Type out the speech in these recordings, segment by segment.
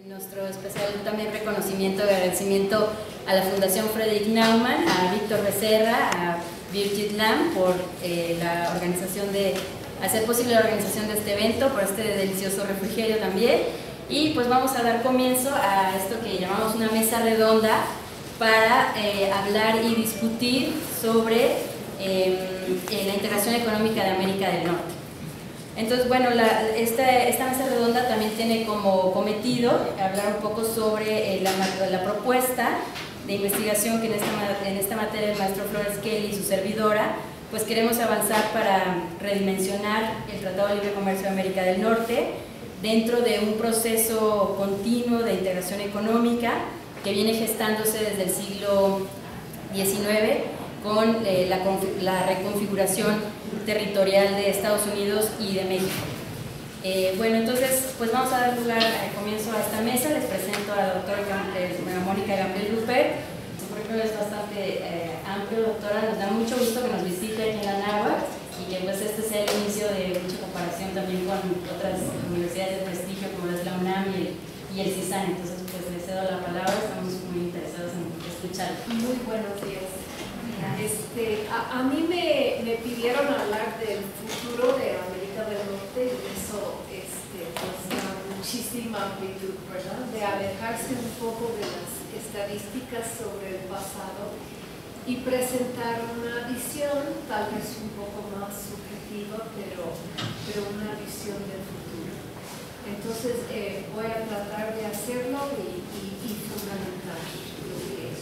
Nuestro especial también reconocimiento y agradecimiento a la Fundación Frederick Naumann, a Víctor Becerra, a Birgit Lam por la organización hacer posible la organización de este evento, por este delicioso refrigerio también. Y pues vamos a dar comienzo a esto que llamamos una mesa redonda para hablar y discutir sobre la integración económica de América del Norte. Entonces, bueno, esta mesa redonda también tiene como cometido hablar un poco sobre la propuesta de investigación que en esta materia el maestro Flores Kelly y su servidora, pues queremos avanzar para redimensionar el Tratado de Libre Comercio de América del Norte dentro de un proceso continuo de integración económica que viene gestándose desde el siglo XIX con la reconfiguración territorial de Estados Unidos y de México. Bueno, entonces, pues vamos a dar comienzo a esta mesa. Les presento a la doctora Mónica Gambriel Rupert. Su currículum es bastante amplio, doctora. Nos da mucho gusto que nos visite aquí en la Anáhuac y que pues este sea el inicio de mucha comparación también con otras universidades de prestigio como es la UNAM y el CISAN. Entonces, pues le cedo la palabra, estamos muy interesados en escuchar. Muy buenos días. A mí me pidieron hablar del futuro de América del Norte y eso pues da muchísima amplitud, ¿verdad? De alejarse un poco de las estadísticas sobre el pasado y presentar una visión, tal vez un poco más subjetiva, pero una visión del futuro. Entonces voy a tratar de hacerlo y fundamentar lo que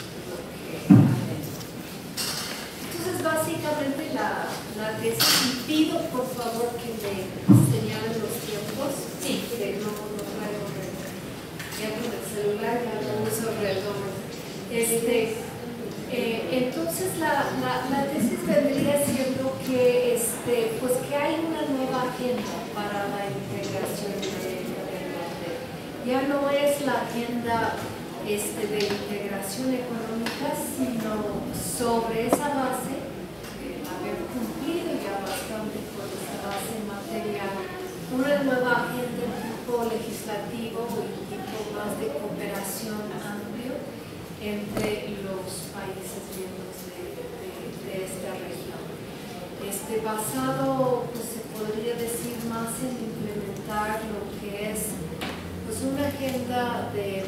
Entonces, básicamente la tesis, y pido por favor que me señalen los tiempos. Sí, que no traigo ya con el celular, ya no uso reloj. Entonces, la tesis vendría siendo que, pues que hay una nueva agenda para la integración del norte. Ya no es la agenda de integración económica, sino sobre esa base, haber cumplido ya bastante con esa base material, una nueva agenda tipo legislativo y tipo más de cooperación amplio entre los países miembros de esta región. Basado, pues se podría decir, más en implementar lo que es pues una agenda de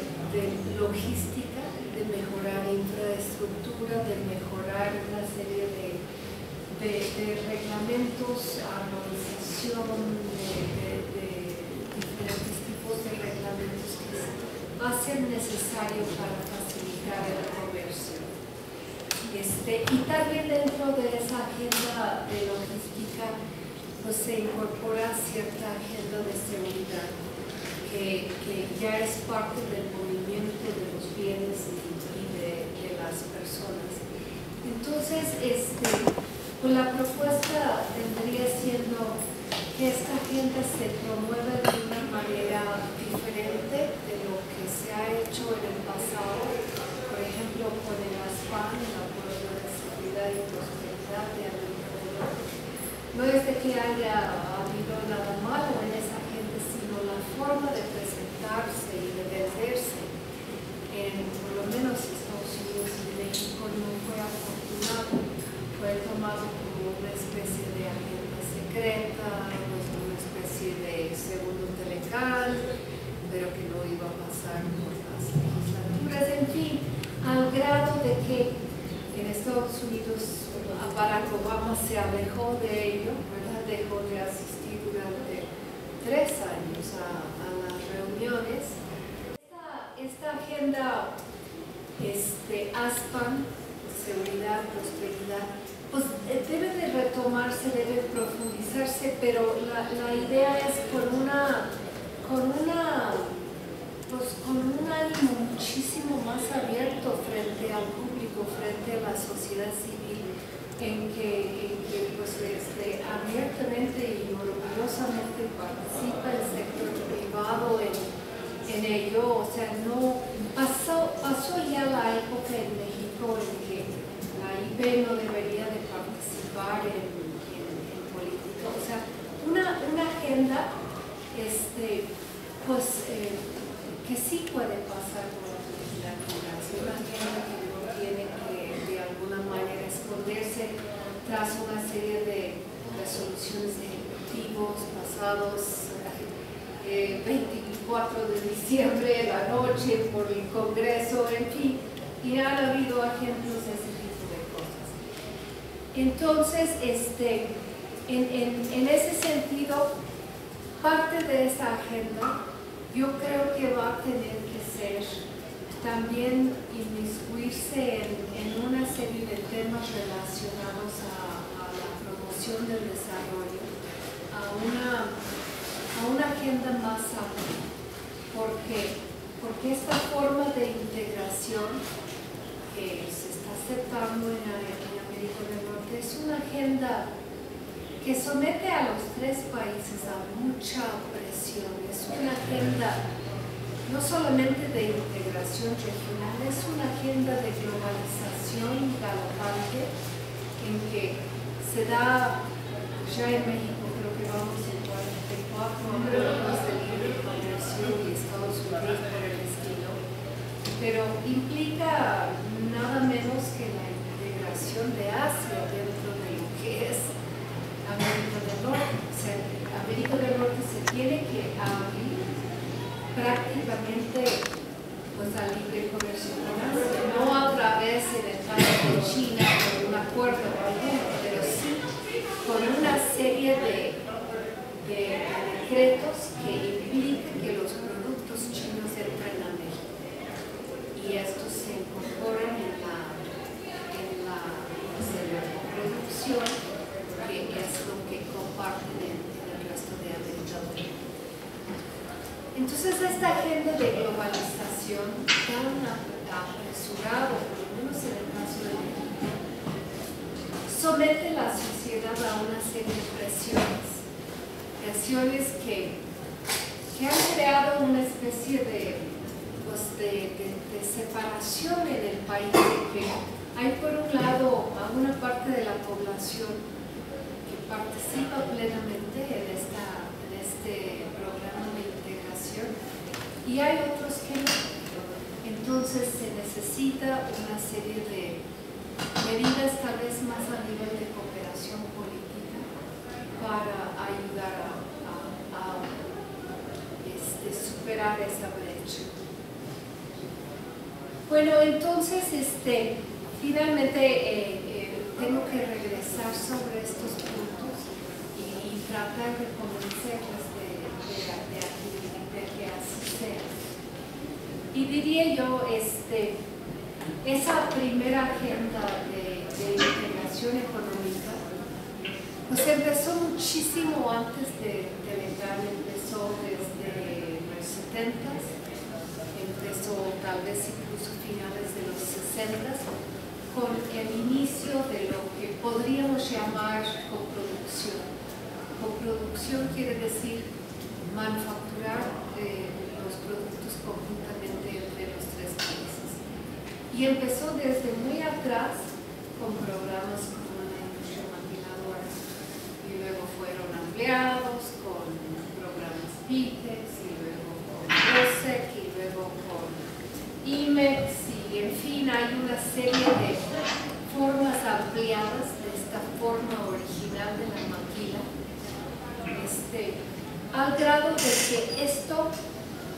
logística, de mejorar infraestructura, de mejorar una serie de reglamentos, armonización de diferentes tipos de reglamentos que va a ser necesario para facilitar el comercio. Y también dentro de esa agenda de logística pues se incorpora cierta agenda de seguridad que ya es parte del movimiento de los bienes y de las personas. Entonces, pues la propuesta vendría siendo que esta agenda se promueva de una manera diferente de lo que se ha hecho en el pasado, por ejemplo, con el ASPAN, el Acuerdo de Seguridad y Prosperidad de América del Norte. No es de que haya habido nada malo en esa agenda, sino la forma de presentarse y de venderse por lo menos Estados Unidos y México no fue afortunado, fue tomado como una especie de agenda secreta, pues una especie de segundo Telecal, pero que no iba a pasar por las legislaturas, en fin, al grado de que en Estados Unidos Barack Obama se alejó de ello, ¿verdad? Dejó de asistir durante 3 años a las reuniones. Esta agenda ASPAN, seguridad, prosperidad, pues debe de retomarse, debe profundizarse, pero la idea es con un ánimo muchísimo más abierto frente al público, frente a la sociedad civil, en que pues, abiertamente y orgullosamente participa el sector privado en ello. O sea, no pasó ya la época en México en que la IP no debería de participar en política. O sea, una agenda pues que sí puede pasar por la legislatura. Es una agenda que no tiene que de alguna manera esconderse tras una serie de resoluciones de ejecutivos pasados 24 de diciembre, la noche, por el Congreso, en fin, y han habido ejemplos de ese tipo de cosas. Entonces, en ese sentido, parte de esa agenda yo creo que va a tener que ser también inmiscuirse en una serie de temas relacionados a la promoción del desarrollo, a una agenda más amplia, porque esta forma de integración que se está aceptando en América del Norte es una agenda que somete a los tres países a mucha presión. Es una agenda no solamente de integración regional, es una agenda de globalización galopante en que se da ya en México, creo que vamos en 44 acuerdos de libre comercio y Estados Unidos por el estilo, pero implica nada menos que la integración de Asia dentro de lo que es América del Norte. O sea, América del Norte se tiene que abrir prácticamente pues, al libre comercio con Asia, no a través en el caso de China con un acuerdo o alguno, pero sí con una serie de decretos que implican que los productos chinos entren a México y estos se incorporen en la producción, que es lo que comparten en el resto de América del Norte. Entonces esta agenda de globalización tan apresurada, por lo menos en el caso de México, somete la sociedad a una serie de presiones que han creado una especie de separación en el país, de que hay por un lado a una parte de la población que participa plenamente en este programa de integración y hay otros que no. Entonces se necesita una serie de medidas tal vez más a nivel de cooperación política para ayudar a superar esa brecha. Bueno, entonces finalmente tengo que regresar sobre estos puntos y tratar de convencerles de que así sea. Y diría yo, esa primera agenda de integración económica pues empezó muchísimo antes de Telecán, empezó desde los 70s, empezó tal vez incluso finales de los 60s, con el inicio de lo que podríamos llamar coproducción. Coproducción quiere decir manufacturar los productos conjuntamente entre los tres países. Y empezó desde muy atrás con programas como la industria maquiladora y luego fueron ampliados con programas PITEX y luego con ROSEC y luego con IMEX y en fin hay una serie de formas ampliadas de esta forma original de la maquila, al grado de que esto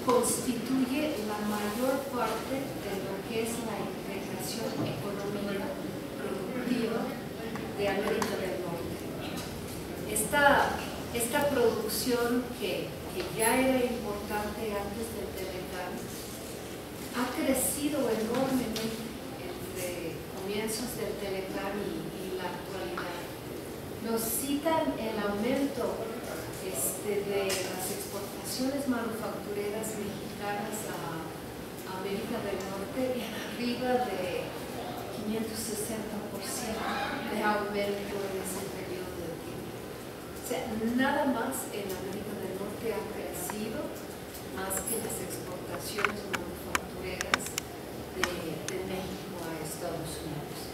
constituye la mayor parte de lo que es la integración económica productiva de América del Norte. Esta producción que ya era importante antes del Telecán ha crecido enormemente entre comienzos del Telecán y la actualidad. Nos citan el aumento de las exportaciones manufactureras mexicanas a América del Norte en arriba de 560% de aumento en ese periodo de tiempo. O sea, nada más en América del Norte ha crecido más que las exportaciones manufactureras de México a Estados Unidos.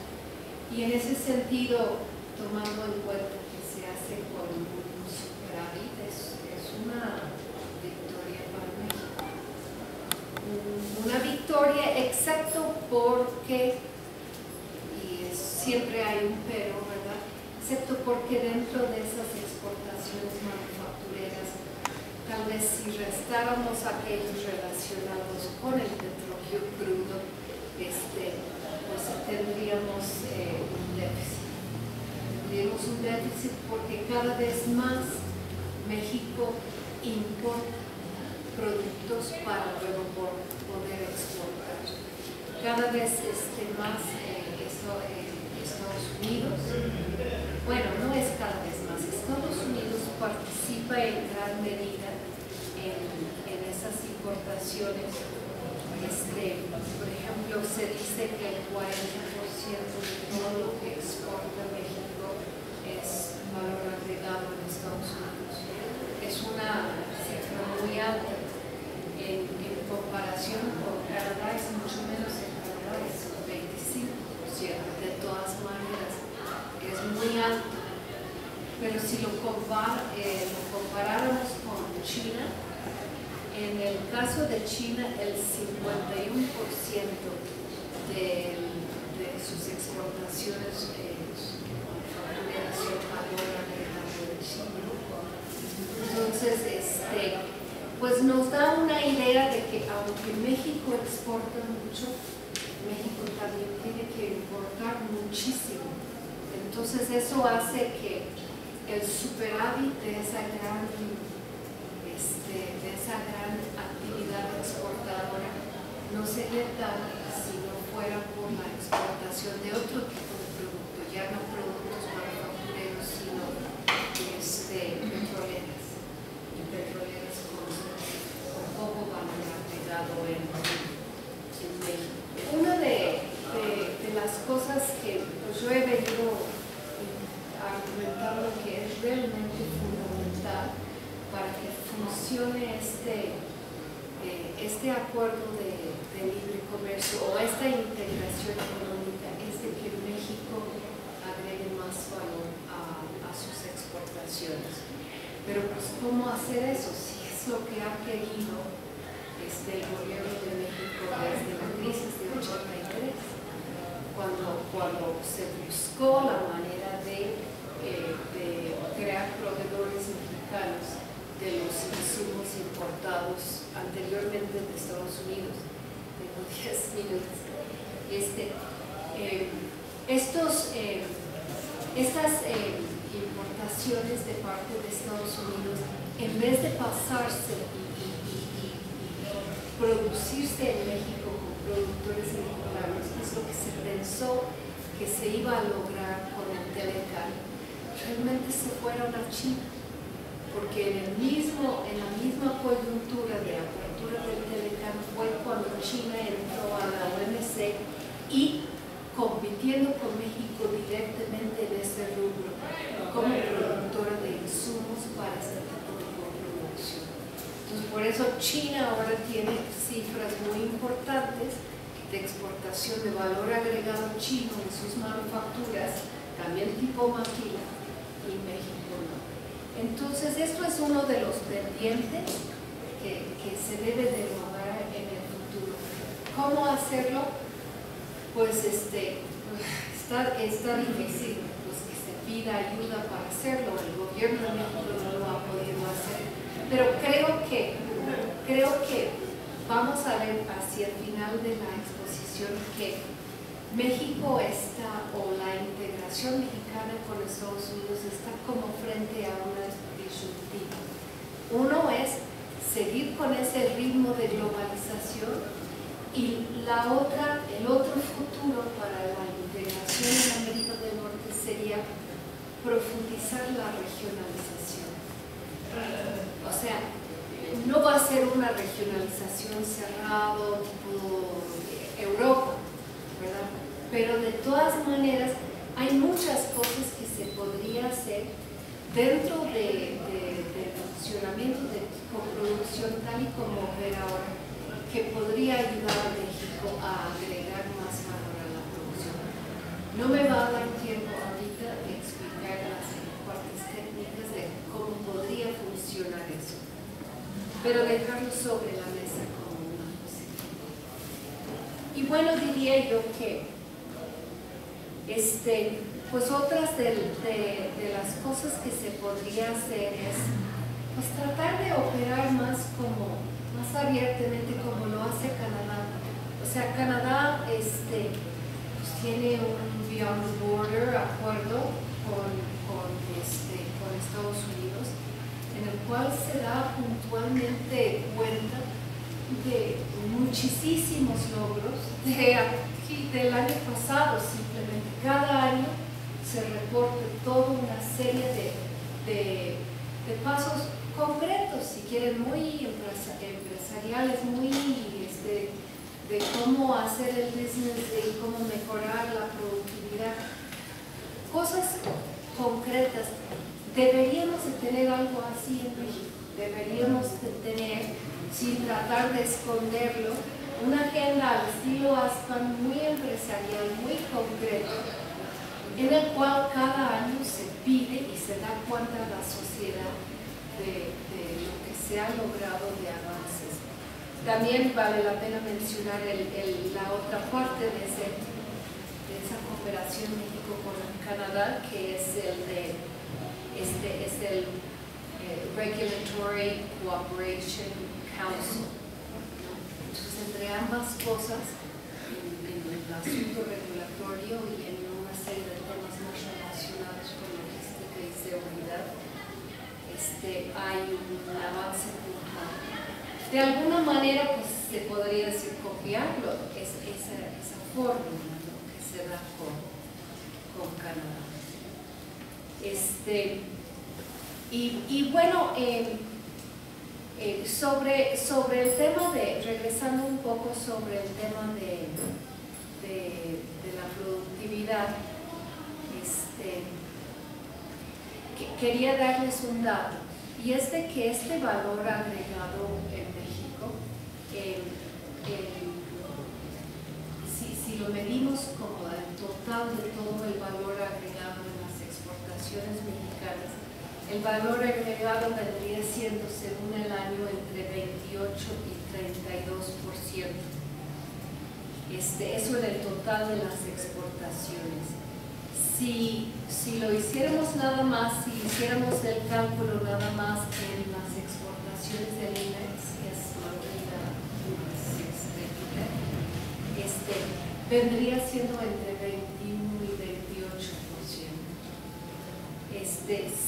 Y en ese sentido, tomando en cuenta que se hace con un superávit, es una victoria para México. victoria, excepto porque, y siempre hay un pero, ¿verdad? Excepto porque dentro de esas exportaciones manufactureras, tal vez si restáramos aquellos relacionados con el petróleo crudo, pues tendríamos un déficit. Tendríamos un déficit porque cada vez más México importa productos para luego poder exportar. Cada vez más Estados Unidos, bueno, no es cada vez más, Estados Unidos participa en gran medida en esas importaciones. Por ejemplo, se dice que el 40% de todo lo que exporta México es valor agregado en Estados Unidos. Es una cifra muy alta. En comparación con Canadá es mucho menos. En Canadá es 25%. De todas maneras, es muy alto. Pero si lo comparáramos con China, en el caso de China, el 51% de sus exportaciones son valor agregado de China. Entonces, pues nos da una idea de que aunque México exporta mucho, México también tiene que importar muchísimo. Entonces eso hace que el superávit de esa gran actividad exportadora no sería tal si no fuera por la exportación de otro tipo de producto, ya no productos manufactureros, sino petroleras con poco valor agregado en México. Una de las cosas que pues, yo he venido argumentando que es realmente fundamental para que funcione este acuerdo de libre comercio o esta integración económica es de que México agregue más valor a sus exportaciones. Pero pues ¿cómo hacer eso? Si es lo que ha querido el gobierno de México desde la crisis de 83, cuando se buscó la manera de crear proveedores mexicanos de los insumos importados anteriormente de Estados Unidos. Tengo 10 minutos. Estas importaciones de parte de Estados Unidos, en vez de pasarse y producirse en México con productores mexicanos, es lo que se pensó que se iba a lograr con el Telecan, realmente se fueron a China. Porque en la misma coyuntura de apertura del Telecan fue cuando China entró a la OMC y compitiendo con México directamente en ese rubro como productora de insumos para este tipo de coproducción. Entonces, por eso China ahora tiene cifras muy importantes de exportación de valor agregado chino en sus manufacturas, también tipo maquila, y México no. Entonces, esto es uno de los pendientes que se debe de lograr en el futuro. ¿Cómo hacerlo? Pues está difícil pues, que se pida ayuda para hacerlo. El gobierno de México no lo ha podido hacer. Pero creo que vamos a ver hacia el final de la exposición que México o la integración mexicana con Estados Unidos está como frente a una disyuntiva. Uno es seguir con ese ritmo de globalización y el otro futuro para la integración en América del Norte sería profundizar la regionalización. O sea, no va a ser una regionalización cerrada tipo Europa, ¿verdad? Pero de todas maneras hay muchas cosas que se podría hacer dentro del funcionamiento de coproducción tal y como ver ahora, que podría ayudar a México a agregar más valor a la producción. No me va a dar tiempo ahorita de explicar las partes técnicas de cómo podría funcionar eso, pero dejarlo sobre la mesa como una posibilidad. Y bueno, diría yo que pues otras de las cosas que se podría hacer es pues tratar de operar más abiertamente como lo hace Canadá. O sea, Canadá pues tiene un Beyond the Border acuerdo con Estados Unidos, en el cual se da puntualmente cuenta de muchísimos logros del año pasado. Simplemente cada año se reporta toda una serie de pasos concretos, si quieren, muy empresariales, muy de cómo hacer el business, de cómo mejorar la productividad, cosas concretas. Deberíamos de tener algo así en México, deberíamos de tener, sin tratar de esconderlo, una agenda al estilo ASPAN, muy empresarial, muy concreto, en el cual cada año se pide y se da cuenta a la sociedad de lo que se ha logrado de avances. También vale la pena mencionar la otra parte de esa cooperación México con Canadá, que es el Regulatory Cooperation Council, ¿no? Entonces, entre ambas cosas, en el asunto regulatorio y en una serie de temas más relacionados con logística y seguridad, hay un avance puntual. De alguna manera, pues se podría decir copiarlo, esa fórmula, ¿no?, que se da con Canadá. Y bueno, sobre el tema regresando un poco sobre el tema de la productividad, quería darles un dato, y es de que este valor agregado en México, si lo medimos como el total de todo el valor agregado en las exportaciones mexicanas, el valor agregado vendría siendo, según el año, entre 28 y 32%. Eso en el total de las exportaciones. Si lo hiciéramos nada más, si hiciéramos el cálculo nada más en las exportaciones del INEX, que es la unidad vendría siendo entre 21 y 28%.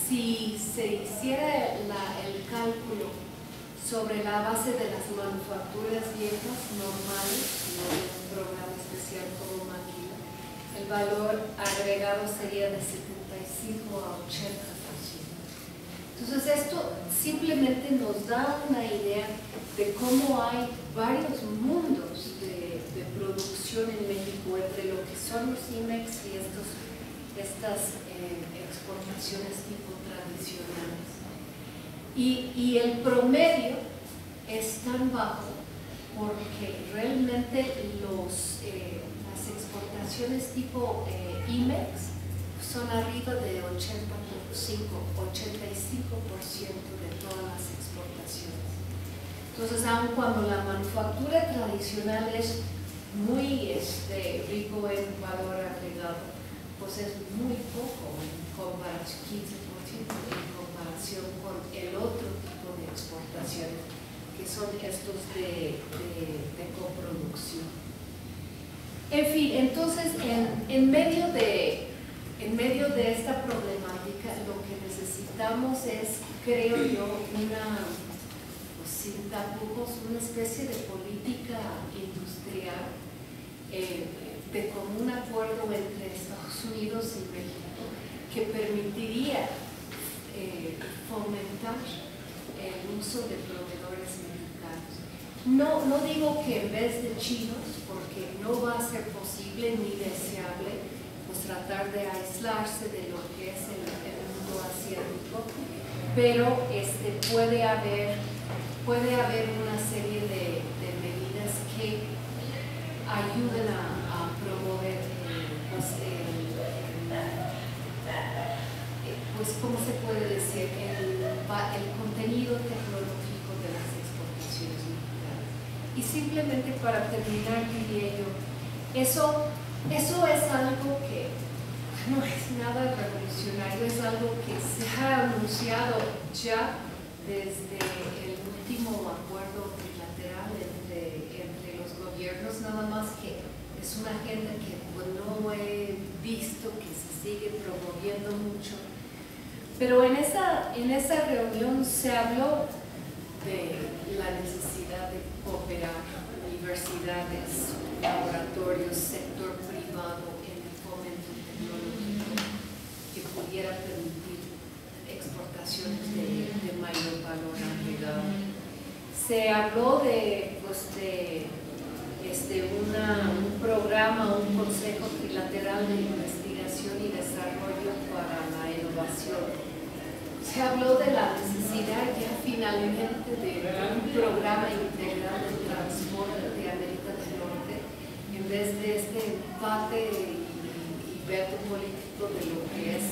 Si se hiciera el cálculo sobre la base de las manufacturas viejas normales, no de un programa especial como máquina, el valor agregado sería de 75 a 80%. Entonces, esto simplemente nos da una idea de cómo hay varios mundos de producción en México, entre lo que son los IMEX y estas exportaciones tipo tradicionales. Y el promedio es tan bajo porque realmente las exportaciones tipo IMEX son arriba de 85% de todas las exportaciones. Entonces, aun cuando la manufactura tradicional es muy rico en valor agregado, pues es muy poco en comparación, 15% en comparación con el otro tipo de exportaciones, que son estos de coproducción. En fin, entonces, en medio de esta problemática, lo que necesitamos es, creo yo, sin tapujos, una especie de política industrial de común acuerdo entre Estados Unidos y México, que permitiría fomentar el uso de proveedores mexicanos. No digo que en vez de chinos, porque no va a ser posible ni deseable pues tratar de aislarse de lo que es el mundo asiático, pero puede haber una serie de medidas que ayuden a promover ¿cómo se puede decir? El contenido tecnológico de las exportaciones mexicanas. Y simplemente para terminar, diría yo, eso es algo que no es nada revolucionario, es algo que se ha anunciado ya desde el último acuerdo bilateral entre los gobiernos, nada más que es una agenda que pues, no he visto que se sigue promoviendo mucho. Pero en esa reunión se habló de la necesidad de cooperar universidades, laboratorios, sector privado en el fomento tecnológico que pudiera permitir exportaciones de mayor valor agregado. Se habló de un programa, un consejo trilateral de investigación y desarrollo para la innovación. Se habló de la necesidad ya finalmente de un programa integral de transporte de América del Norte en vez de este empate y veto político de lo que es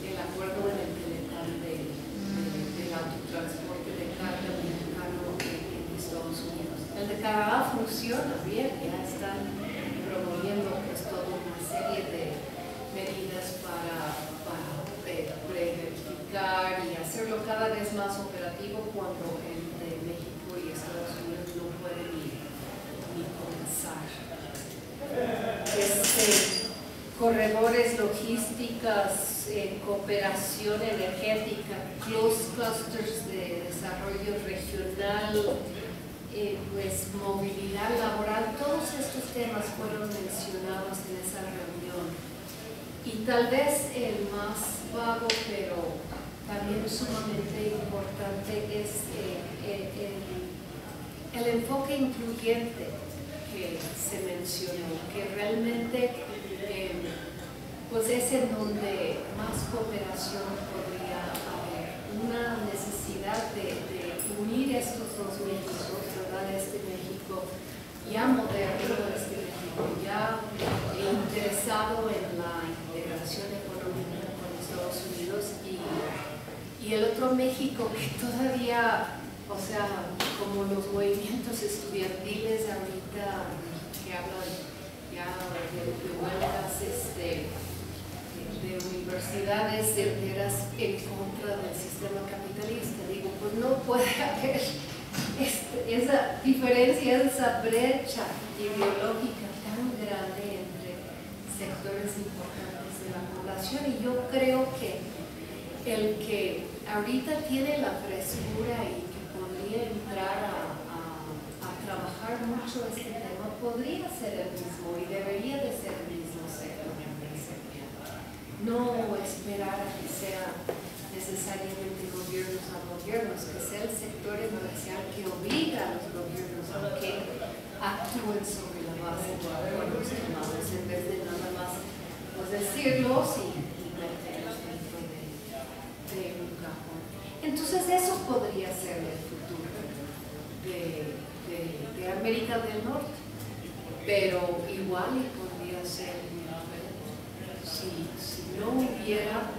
el acuerdo en el Telecom del autotransporte de carga mexicano en Estados Unidos. El de Canadá funciona bien, ya están promoviendo pues toda una serie de medidas para verificar y hacerlo cada vez más operativo cuando el de México y Estados Unidos no pueden ni comenzar. Corredores logísticas, cooperación energética, close clusters de desarrollo regional, pues movilidad laboral, todos estos temas fueron mencionados en esa reunión. Y tal vez el más vago, pero también sumamente importante, es el enfoque incluyente que se mencionó, que realmente pues es en donde más cooperación podría haber. Una necesidad de unir estos dos Méxicos, ¿verdad? Este México ya moderno, este México ya interesado en la integración económica con Estados Unidos y el otro México que todavía, o sea, como los movimientos estudiantiles ahorita que hablan ya de huelgas, de universidades enteras en contra del sistema capitalista. Digo, pues no puede haber esa diferencia, esa brecha ideológica tan grande entre sectores importantes de la población, y yo creo que el que ahorita tiene la frescura y que podría entrar a trabajar mucho este tema podría ser el mismo y debería de ser el mismo sector empresarial. No esperar a que sea necesariamente gobiernos a gobiernos, que sea el sector empresarial que obliga a los gobiernos a que actúen sobre la base de acuerdos tomados en vez de nada más pues, decirlos y meterlos dentro de un cajón. Entonces eso podría ser el futuro de América del Norte, pero igual y podría ser si no hubiera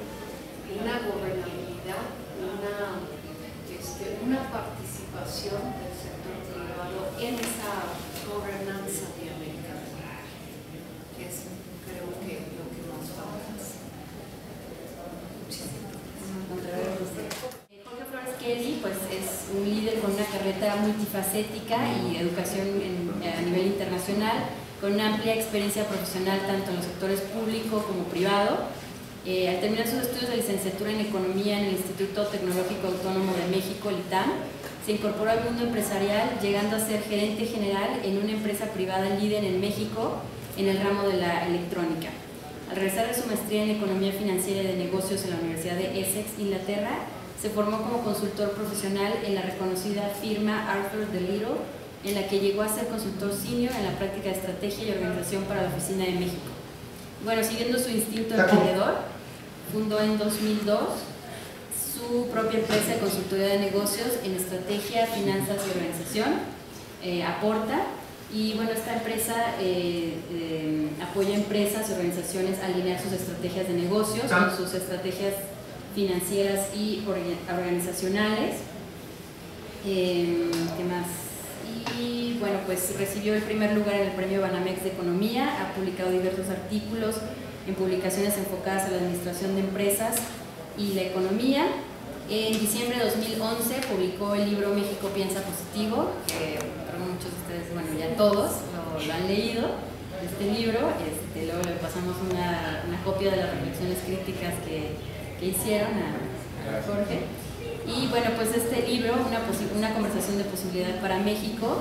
una gobernabilidad, una participación del sector privado en esa gobernanza de América del Norte, que es creo que lo que más falta. Jorge Flores Kelly pues, es un líder con una carrera multifacética y educación a nivel internacional, con una amplia experiencia profesional tanto en los sectores público como privado. Al terminar sus estudios de licenciatura en Economía en el Instituto Tecnológico Autónomo de México, el ITAM, se incorporó al mundo empresarial, llegando a ser gerente general en una empresa privada líder en México en el ramo de la electrónica. Al regresar de su maestría en Economía Financiera y de Negocios en la Universidad de Essex, Inglaterra, se formó como consultor profesional en la reconocida firma Arthur D. Little, en la que llegó a ser consultor senior en la práctica de estrategia y organización para la Oficina de México. Bueno, siguiendo su instinto emprendedor, fundó en 2002 su propia empresa de consultoría de negocios en estrategia, finanzas y organización, Aporta. Y bueno, esta empresa apoya empresas y organizaciones a alinear sus estrategias de negocios con sus estrategias financieras y organizacionales. ¿Qué más? y bueno, pues recibió el primer lugar en el Premio Banamex de Economía, ha publicado diversos artículos en publicaciones enfocadas a la administración de empresas y la economía. En diciembre de 2011 publicó el libro México Piensa Positivo, que creo que muchos de ustedes, bueno, ya todos lo han leído, este libro. Luego le pasamos una copia de las reflexiones críticas que hicieron a Jorge. Y bueno, pues este libro, una conversación de posibilidad para México,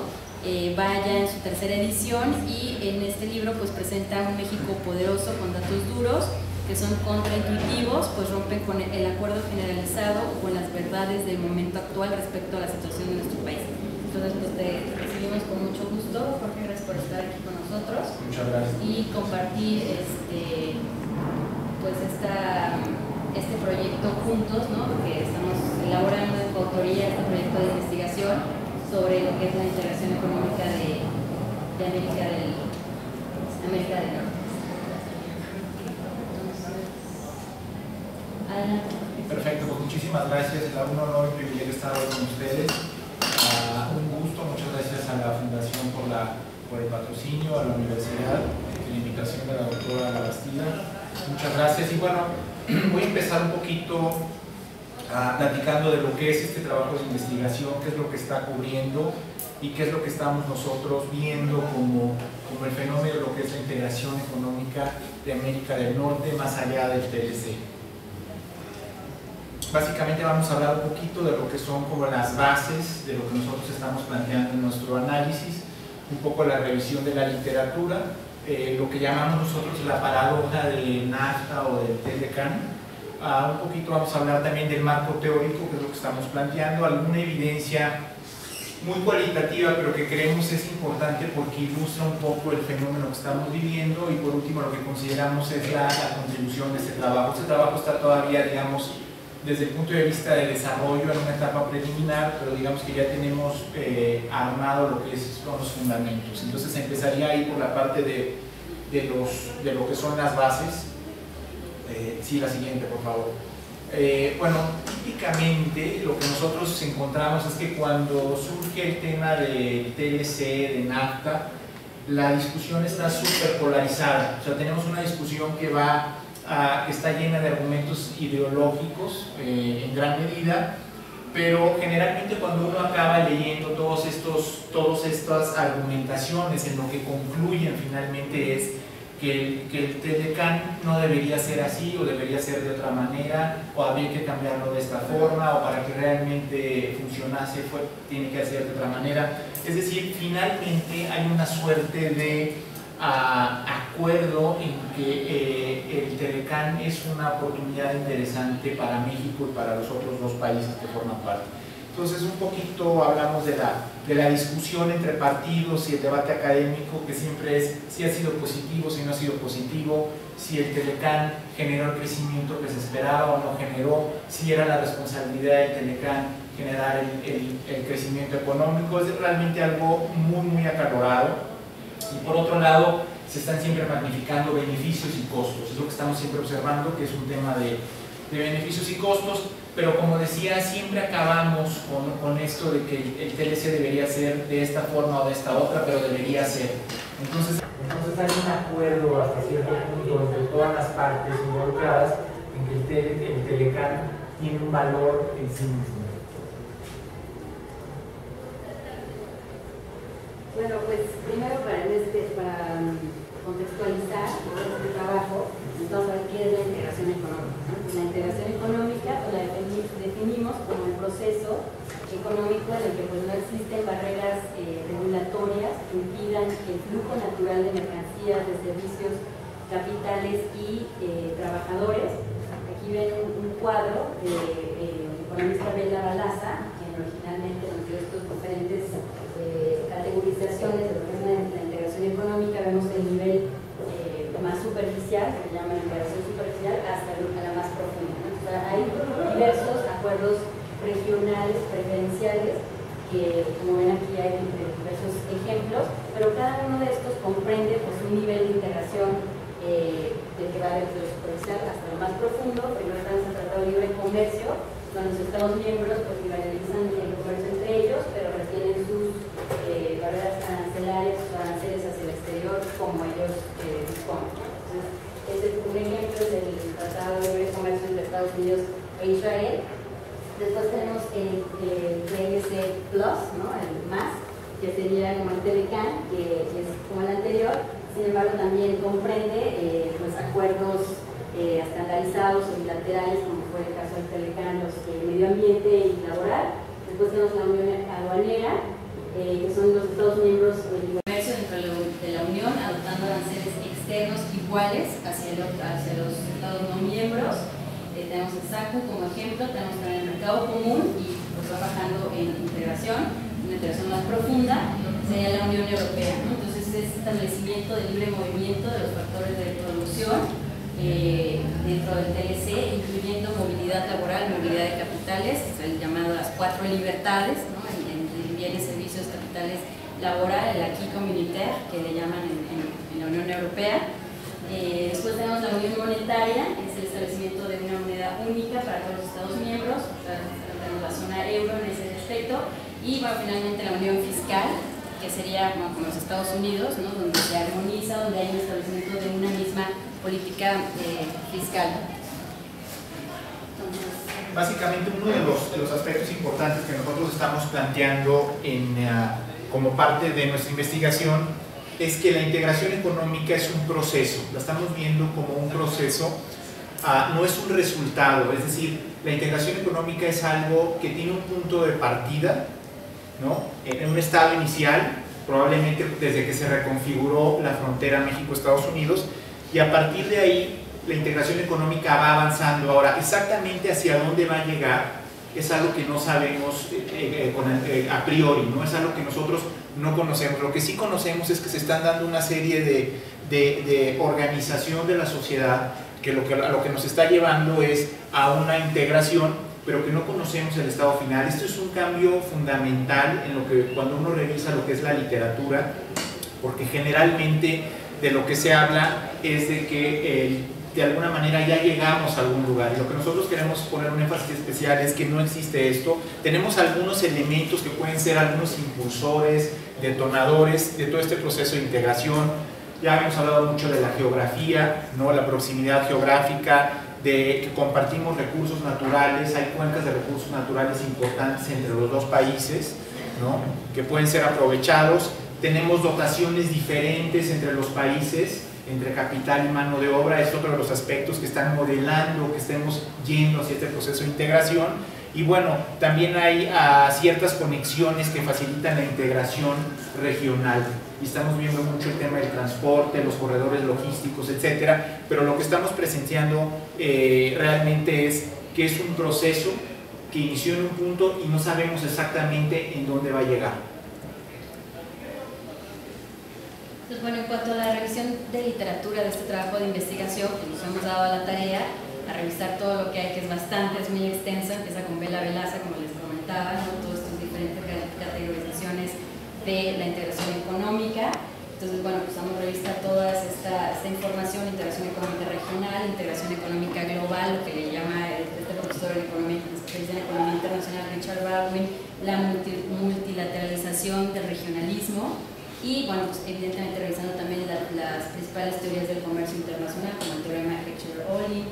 va ya en su tercera edición, y en este libro pues presenta un México poderoso con datos duros que son contraintuitivos, pues rompen con el acuerdo generalizado o con las verdades del momento actual respecto a la situación de nuestro país. Entonces pues te recibimos con mucho gusto, Jorge, gracias por estar aquí con nosotros. Muchas gracias. Y compartir pues este proyecto juntos, ¿no? Que estamos elaborando en coautoría este proyecto de investigación sobre lo que es la integración económica de América del Norte. Perfecto, pues muchísimas gracias. Es un honor y privilegio estar hoy con ustedes. Un gusto, muchas gracias a la Fundación por el patrocinio, a la universidad, y la invitación de la doctora Labastida. Muchas gracias. Y bueno, voy a empezar un poquito platicando de lo que es este trabajo de investigación, qué es lo que está cubriendo y qué es lo que estamos nosotros viendo como el fenómeno de lo que es la integración económica de América del Norte más allá del TLC. Básicamente vamos a hablar un poquito de lo que son como las bases de lo que nosotros estamos planteando en nuestro análisis, un poco la revisión de la literatura, lo que llamamos nosotros la paradoja de NAFTA o del TLCAN. Un poquito vamos a hablar también del marco teórico, que es lo que estamos planteando, alguna evidencia muy cualitativa, pero que creemos es importante porque ilustra un poco el fenómeno que estamos viviendo, y por último lo que consideramos es la contribución de este trabajo. Este trabajo está todavía, digamos, desde el punto de vista de desarrollo en una etapa preliminar, pero digamos que ya tenemos armado lo que son los fundamentos. Entonces empezaría ahí por la parte de lo que son las bases. Sí, la siguiente, por favor. Bueno, típicamente lo que nosotros encontramos es que cuando surge el tema del TLC, de NAFTA, la discusión está súper polarizada. O sea, tenemos una discusión que está llena de argumentos ideológicos en gran medida, pero generalmente cuando uno acaba leyendo todas estas argumentaciones, en lo que concluyen finalmente es que el TLCAN no debería ser así, o debería ser de otra manera, o habría que cambiarlo de esta forma, o para que realmente funcionase tiene que ser de otra manera. Es decir, finalmente hay una suerte de acuerdo en que el TLCAN es una oportunidad interesante para México y para los otros dos países que forman parte. Entonces un poquito hablamos de la discusión entre partidos y el debate académico, que siempre es si ha sido positivo, si no ha sido positivo, si el TLCAN generó el crecimiento que se esperaba o no generó, si era la responsabilidad del TLCAN generar el crecimiento económico. Es realmente algo muy, muy acalorado. Y por otro lado, se están siempre magnificando beneficios y costos. Es lo que estamos siempre observando, que es un tema de beneficios y costos, pero como decía, siempre acabamos con esto de que el TLC debería ser de esta forma o de esta otra, pero debería ser. Entonces hay un acuerdo hasta cierto punto entre todas las partes involucradas en que el TLCAN tiene un valor en sí mismo. Bueno, pues primero para contextualizar este trabajo, entonces qué es la integración económica, ¿no? La integración económica la definimos como el proceso económico en el que pues, no existen barreras regulatorias que impidan el flujo natural de mercancías, de servicios, capitales y trabajadores. Aquí ven un cuadro del economista Bela Balaza, quien originalmente nos dio estos diferentes categorizaciones de lo que es la integración económica. Vemos el nivel más superficial, que se llama integración superficial, hasta la más profunda, ¿no? O sea, hay diversos acuerdos regionales, preferenciales, que como ven aquí hay diversos ejemplos, pero cada uno de estos comprende pues, un nivel de integración del que va desde lo superficial hasta lo más profundo. Primero estamos en tratado de libre comercio, donde los Estados miembros pues, liberalizan el comercio entre ellos, pero retienen sus barreras esos aranceles hacia el exterior como ellos disponen, ¿no? Entonces, un ejemplo es el Tratado de Libre Comercio entre Estados Unidos e Israel. Después tenemos el TLC Plus, ¿no? El más, que sería como el TLCAN, que es como el anterior. Sin embargo, también comprende los acuerdos estandarizados o bilaterales, como fue el caso del TLCAN, los de medio ambiente y laboral. Después tenemos la Unión Aduanera, que son los Estados miembros del comercio dentro de la Unión, adoptando aranceles externos iguales hacia los Estados no miembros. Tenemos el SACU como ejemplo, tenemos también el mercado común y pues va bajando en integración, una integración más profunda, sería la Unión Europea, ¿no? Entonces es establecimiento de libre movimiento de los factores de producción dentro del TLC, incluyendo movilidad laboral, movilidad de capitales, el llamado las 4 libertades, ¿no? en bienes, servicios, capitales, laboral, el acquis communautaire, que le llaman en la Unión Europea. Después tenemos la Unión Monetaria, que es el establecimiento de una moneda única para todos los Estados miembros, tenemos la zona euro en ese aspecto, y bueno, finalmente la Unión Fiscal, que sería como los Estados Unidos, ¿no? Donde se armoniza, donde hay un establecimiento de una misma política fiscal. Entonces, básicamente uno de los aspectos importantes que nosotros estamos planteando como parte de nuestra investigación es que la integración económica es un proceso, la estamos viendo como un proceso, no es un resultado, es decir, la integración económica es algo que tiene un punto de partida, ¿no? En un estado inicial, probablemente desde que se reconfiguró la frontera México-Estados Unidos, y a partir de ahí la integración económica va avanzando. Ahora, exactamente hacia dónde va a llegar es algo que no sabemos a priori, ¿no? Es algo que nosotros no conocemos. Lo que sí conocemos es que se están dando una serie de organización de la sociedad que a lo que nos está llevando es a una integración, pero que no conocemos el estado final. Esto es un cambio fundamental en lo que cuando uno revisa lo que es la literatura, porque generalmente de lo que se habla es de que de alguna manera ya llegamos a algún lugar, y lo que nosotros queremos poner un énfasis especial es que no existe esto. Tenemos algunos elementos que pueden ser algunos impulsores, detonadores de todo este proceso de integración. Ya hemos hablado mucho de la geografía, ¿no? La proximidad geográfica, de que compartimos recursos naturales, hay cuencas de recursos naturales importantes entre los dos países, ¿no? Que pueden ser aprovechados. Tenemos dotaciones diferentes entre los países, entre capital y mano de obra. Es otro de los aspectos que están modelando que estemos yendo hacia este proceso de integración. Y bueno, también hay ciertas conexiones que facilitan la integración regional, y estamos viendo mucho el tema del transporte, los corredores logísticos, etcétera, pero lo que estamos presenciando realmente es que es un proceso que inició en un punto y no sabemos exactamente en dónde va a llegar. Entonces, bueno, en cuanto a la revisión de literatura de este trabajo de investigación, pues nos hemos dado a la tarea a revisar todo lo que hay, que es bastante, es muy extenso, empieza con Bela Velaza, como les comentaba, ¿no? Todas estas diferentes categorizaciones de la integración económica. Entonces, bueno, pues vamos a revisar toda esta información: integración económica regional, integración económica global, lo que le llama este profesor en economía, especialista en economía internacional, Richard Baldwin, la multilateralización del regionalismo. Y bueno, pues evidentemente revisando también las principales teorías del comercio internacional, como el teorema de Heckscher-Ohlin,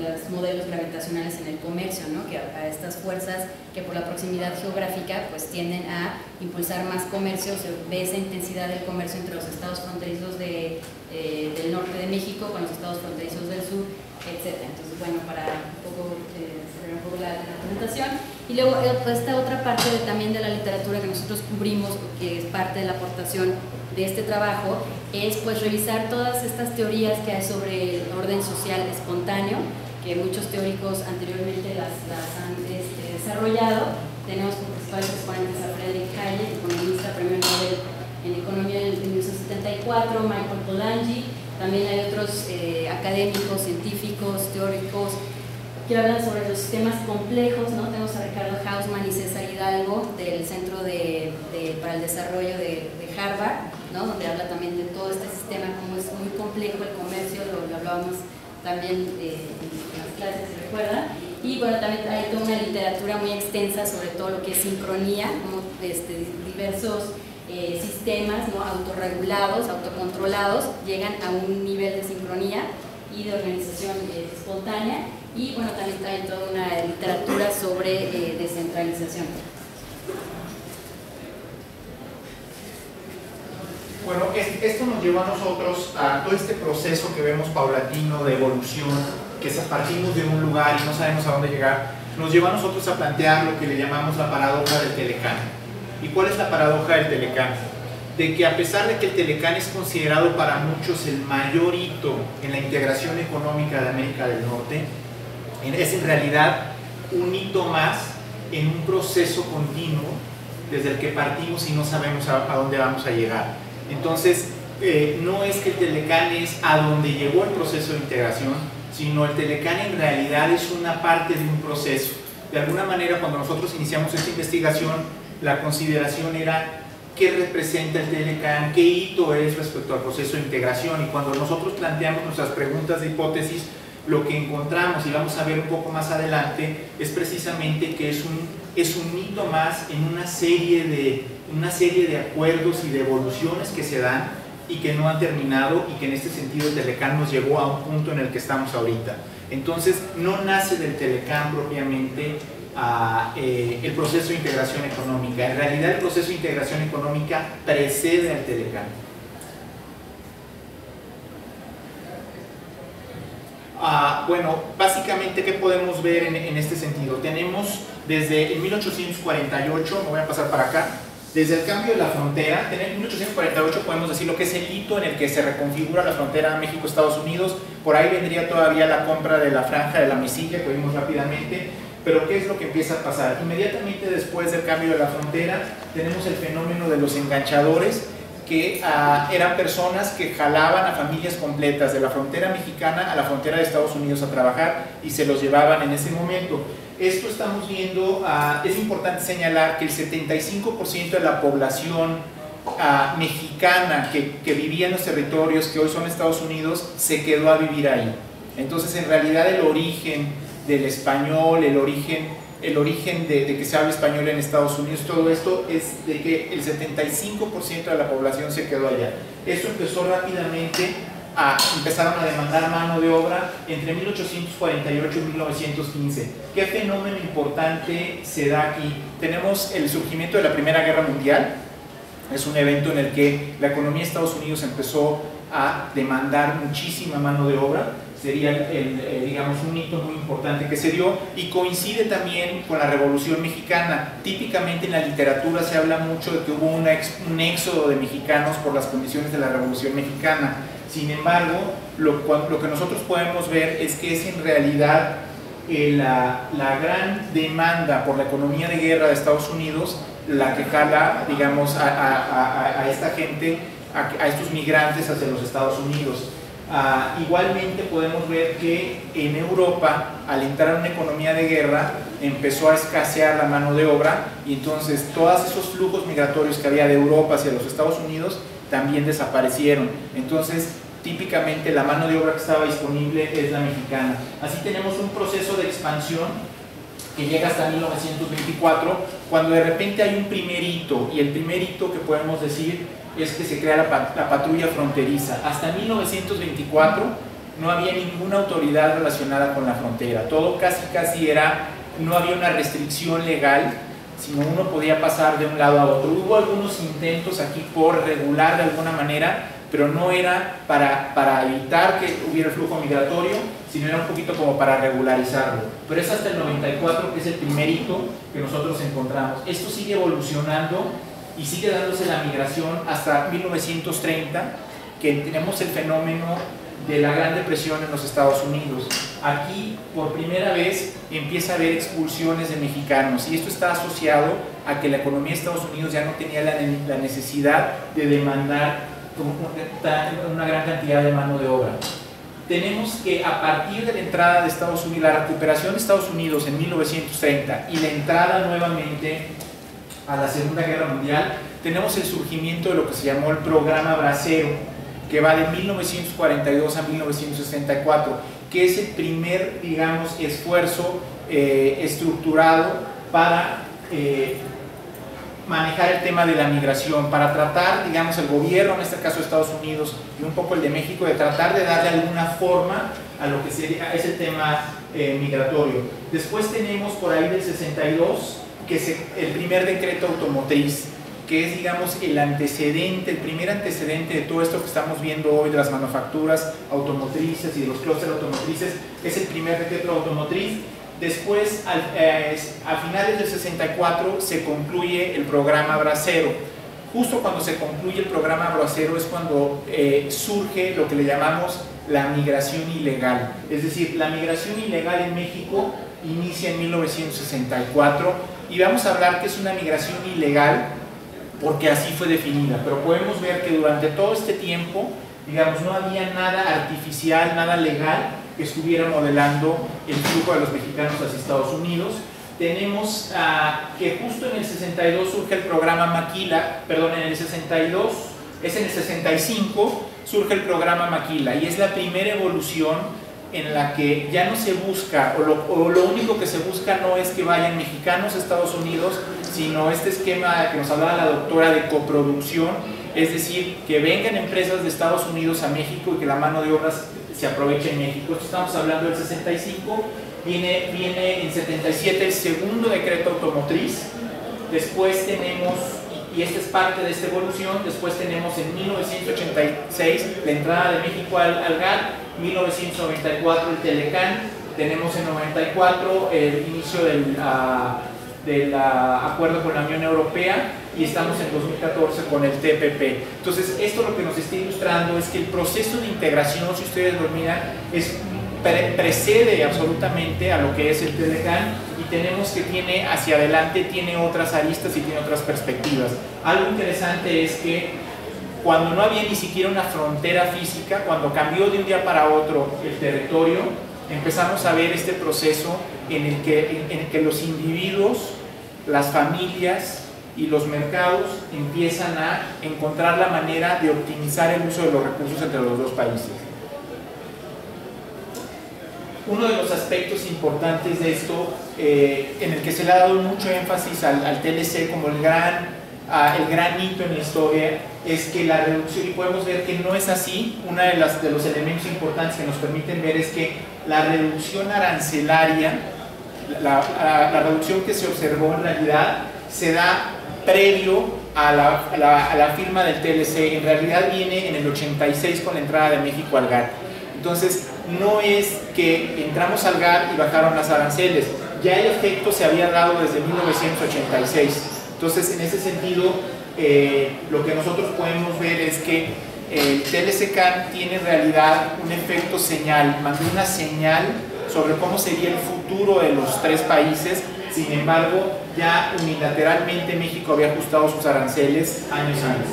los modelos gravitacionales en el comercio, ¿no? Que a estas fuerzas que por la proximidad geográfica pues tienden a impulsar más comercio. Se ve esa intensidad del comercio entre los estados fronterizos del norte de México con los estados fronterizos del sur, etc. Entonces, bueno, para un poco la presentación. Y luego esta otra parte también de la literatura que nosotros cubrimos, que es parte de la aportación de este trabajo, es pues revisar todas estas teorías que hay sobre el orden social espontáneo, que muchos teóricos anteriormente las han desarrollado. Tenemos como principales exponentes a Friedrich Hayek, economista, premio Nobel en Economía en 1974, Michael Polanyi. También hay otros académicos, científicos, teóricos que hablan sobre los sistemas complejos, ¿no? Tenemos a Ricardo Hausmann y César Hidalgo del Centro para el Desarrollo de Harvard, ¿no? Donde habla también de todo este sistema, cómo es muy complejo el comercio, lo hablábamos también en las clases, ¿se recuerdan? Y bueno, también hay toda una literatura muy extensa sobre todo lo que es sincronía, como diversos sistemas, ¿no?, autorregulados, autocontrolados, llegan a un nivel de sincronía y de organización espontánea, y bueno, también trae toda una literatura sobre descentralización. Bueno, esto nos lleva a nosotros a todo este proceso que vemos paulatino de evolución, que partimos de un lugar y no sabemos a dónde llegar, nos lleva a nosotros a plantear lo que le llamamos la paradoja del Telecán. ¿Y cuál es la paradoja del Telecán? De que a pesar de que el Telecán es considerado para muchos el mayor hito en la integración económica de América del Norte, es en realidad un hito más en un proceso continuo desde el que partimos y no sabemos a dónde vamos a llegar. Entonces, no es que el Telecán es a donde llegó el proceso de integración, sino el Telecán en realidad es una parte de un proceso. De alguna manera, cuando nosotros iniciamos esta investigación, la consideración era qué representa el Telecán, qué hito es respecto al proceso de integración, y cuando nosotros planteamos nuestras preguntas de hipótesis, lo que encontramos, y vamos a ver un poco más adelante, es precisamente que es un hito más en una serie de acuerdos y de evoluciones que se dan y que no han terminado, y que en este sentido el Telecán nos llevó a un punto en el que estamos ahorita. Entonces, no nace del Telecán propiamente el proceso de integración económica. En realidad, el proceso de integración económica precede al Telecán. Bueno, básicamente, ¿qué podemos ver en este sentido? Tenemos desde el 1848, me voy a pasar para acá, desde el cambio de la frontera. En 1848 podemos decir lo que es el hito en el que se reconfigura la frontera México-Estados Unidos. Por ahí vendría todavía la compra de la franja de la Mesilla, que vimos rápidamente. Pero ¿qué es lo que empieza a pasar? Inmediatamente después del cambio de la frontera tenemos el fenómeno de los enganchadores, que eran personas que jalaban a familias completas de la frontera mexicana a la frontera de Estados Unidos a trabajar y se los llevaban en ese momento. Esto estamos viendo, es importante señalar que el 75% de la población mexicana que vivía en los territorios que hoy son Estados Unidos se quedó a vivir ahí. Entonces, en realidad, el origen del español, el origen de que se habla español en Estados Unidos, todo esto es de que el 75% de la población se quedó allá. Esto empezó rápidamente, empezaron a demandar mano de obra entre 1848 y 1915. ¿Qué fenómeno importante se da aquí? Tenemos el surgimiento de la Primera Guerra Mundial. Es un evento en el que la economía de Estados Unidos empezó a demandar muchísima mano de obra. Sería, digamos, un hito muy importante que se dio, y coincide también con la Revolución Mexicana. Típicamente en la literatura se habla mucho de que hubo un éxodo de mexicanos por las condiciones de la Revolución Mexicana. Sin embargo, lo que nosotros podemos ver es que es en realidad la gran demanda por la economía de guerra de Estados Unidos la que jala, digamos, a esta gente, a estos migrantes hacia los Estados Unidos. Igualmente podemos ver que en Europa, al entrar en una economía de guerra, empezó a escasear la mano de obra, y entonces todos esos flujos migratorios que había de Europa hacia los Estados Unidos también desaparecieron. Entonces, típicamente la mano de obra que estaba disponible es la mexicana. Así tenemos un proceso de expansión que llega hasta 1924, cuando de repente hay un primer hito, y el primer hito que podemos decir es que se crea la patrulla fronteriza. Hasta 1924 no había ninguna autoridad relacionada con la frontera, todo casi era, no había una restricción legal, sino uno podía pasar de un lado a otro. Hubo algunos intentos aquí por regular de alguna manera, pero no era para evitar que hubiera el flujo migratorio, sino era un poquito como para regularizarlo. Pero es hasta el 94 que es el primer hito que nosotros encontramos. Esto sigue evolucionando y sigue dándose la migración hasta 1930, que tenemos el fenómeno de la Gran Depresión en los Estados Unidos. Aquí, por primera vez, empieza a haber expulsiones de mexicanos, y esto está asociado a que la economía de Estados Unidos ya no tenía la necesidad de demandar una gran cantidad de mano de obra. Tenemos que, a partir de la entrada de Estados Unidos, la recuperación de Estados Unidos en 1930 y la entrada nuevamente a la Segunda Guerra Mundial, tenemos el surgimiento de lo que se llamó el Programa Bracero, que va de 1942 a 1964, que es el primer, digamos, esfuerzo estructurado para manejar el tema de la migración, para tratar, digamos, el gobierno, en este caso de Estados Unidos y un poco el de México, de tratar de darle alguna forma a lo que sería ese tema migratorio. Después tenemos por ahí del 62, que es el primer decreto automotriz, que es, digamos, el antecedente, el primer antecedente de todo esto que estamos viendo hoy de las manufacturas automotrices y de los clústeres automotrices. Es el primer decreto automotriz. Después, a finales del 64, se concluye el programa Bracero. Justo cuando se concluye el programa Bracero es cuando surge lo que le llamamos la migración ilegal. Es decir, la migración ilegal en México inicia en 1964 y vamos a hablar que es una migración ilegal porque así fue definida, pero podemos ver que durante todo este tiempo, digamos, no había nada artificial, nada legal que estuviera modelando el flujo de los mexicanos hacia Estados Unidos. Tenemos que justo en el 62 surge el programa Maquila, perdón, en el 62, es en el 65 surge el programa Maquila y es la primera evolución en la que ya no se busca, o lo único que se busca no es que vayan mexicanos a Estados Unidos, sino este esquema que nos hablaba la doctora de coproducción, es decir, que vengan empresas de Estados Unidos a México y que la mano de obra se aproveche en México. Esto estamos hablando del 65, viene en 77 el segundo decreto automotriz, después tenemos, y esta es parte de esta evolución, después tenemos en 1986 la entrada de México al GATT, 1994 el Telecán, tenemos en 94 el inicio del acuerdo con la Unión Europea y estamos en 2014 con el TPP. Entonces esto lo que nos está ilustrando es que el proceso de integración, si ustedes lo miran, precede absolutamente a lo que es el Telecán y tenemos que tiene hacia adelante, tiene otras aristas y tiene otras perspectivas. Algo interesante es que cuando no había ni siquiera una frontera física, cuando cambió de un día para otro el territorio, empezamos a ver este proceso en el que los individuos, las familias y los mercados empiezan a encontrar la manera de optimizar el uso de los recursos entre los dos países. Uno de los aspectos importantes de esto, en el que se le ha dado mucho énfasis al TLC como el gran hito en la historia, es que la reducción, y podemos ver que no es así. Uno de los elementos importantes que nos permiten ver es que la reducción arancelaria, la reducción que se observó en realidad se da previo a la firma del TLC. En realidad viene en el 86 con la entrada de México al GATT. Entonces no es que entramos al GATT y bajaron las aranceles, ya el efecto se había dado desde 1986. Entonces, en ese sentido, lo que nosotros podemos ver es que el TLC-CAN tiene en realidad un efecto señal, mandó una señal sobre cómo sería el futuro de los tres países. Sin embargo, ya unilateralmente México había ajustado sus aranceles años antes.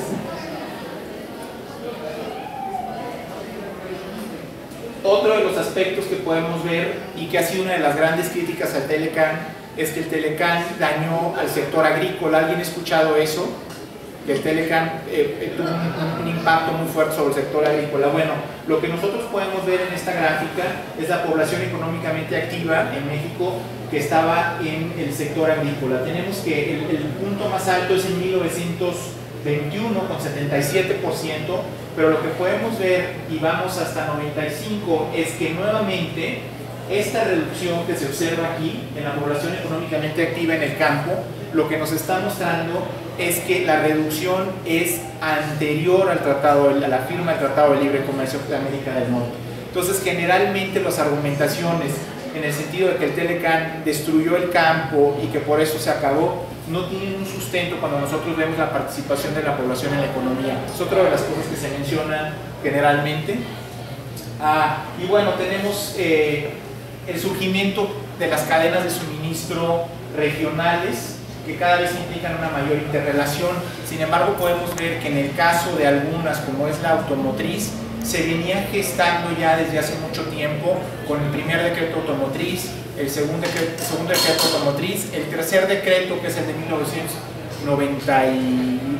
Otro de los aspectos que podemos ver y que ha sido una de las grandes críticas al Telecán es que el Telecán dañó al sector agrícola. ¿Alguien ha escuchado eso? Que el Telecán tuvo un impacto muy fuerte sobre el sector agrícola. Bueno, lo que nosotros podemos ver en esta gráfica es la población económicamente activa en México que estaba en el sector agrícola. Tenemos que el punto más alto es en 1921 con 77%, pero lo que podemos ver, y vamos hasta 95, es que nuevamente esta reducción que se observa aquí en la población económicamente activa en el campo, lo que nos está mostrando es que la reducción es anterior al tratado, a la firma del Tratado de Libre Comercio de América del Norte. Entonces, generalmente las argumentaciones en el sentido de que el Telecán destruyó el campo y que por eso se acabó, no tienen un sustento cuando nosotros vemos la participación de la población en la economía. Es otra de las cosas que se mencionan generalmente. Y bueno, tenemos el surgimiento de las cadenas de suministro regionales que cada vez implican una mayor interrelación. Sin embargo, podemos ver que en el caso de algunas, como es la automotriz, se venía gestando ya desde hace mucho tiempo con el primer decreto automotriz, el segundo decreto automotriz, el tercer decreto, que es el de 1990,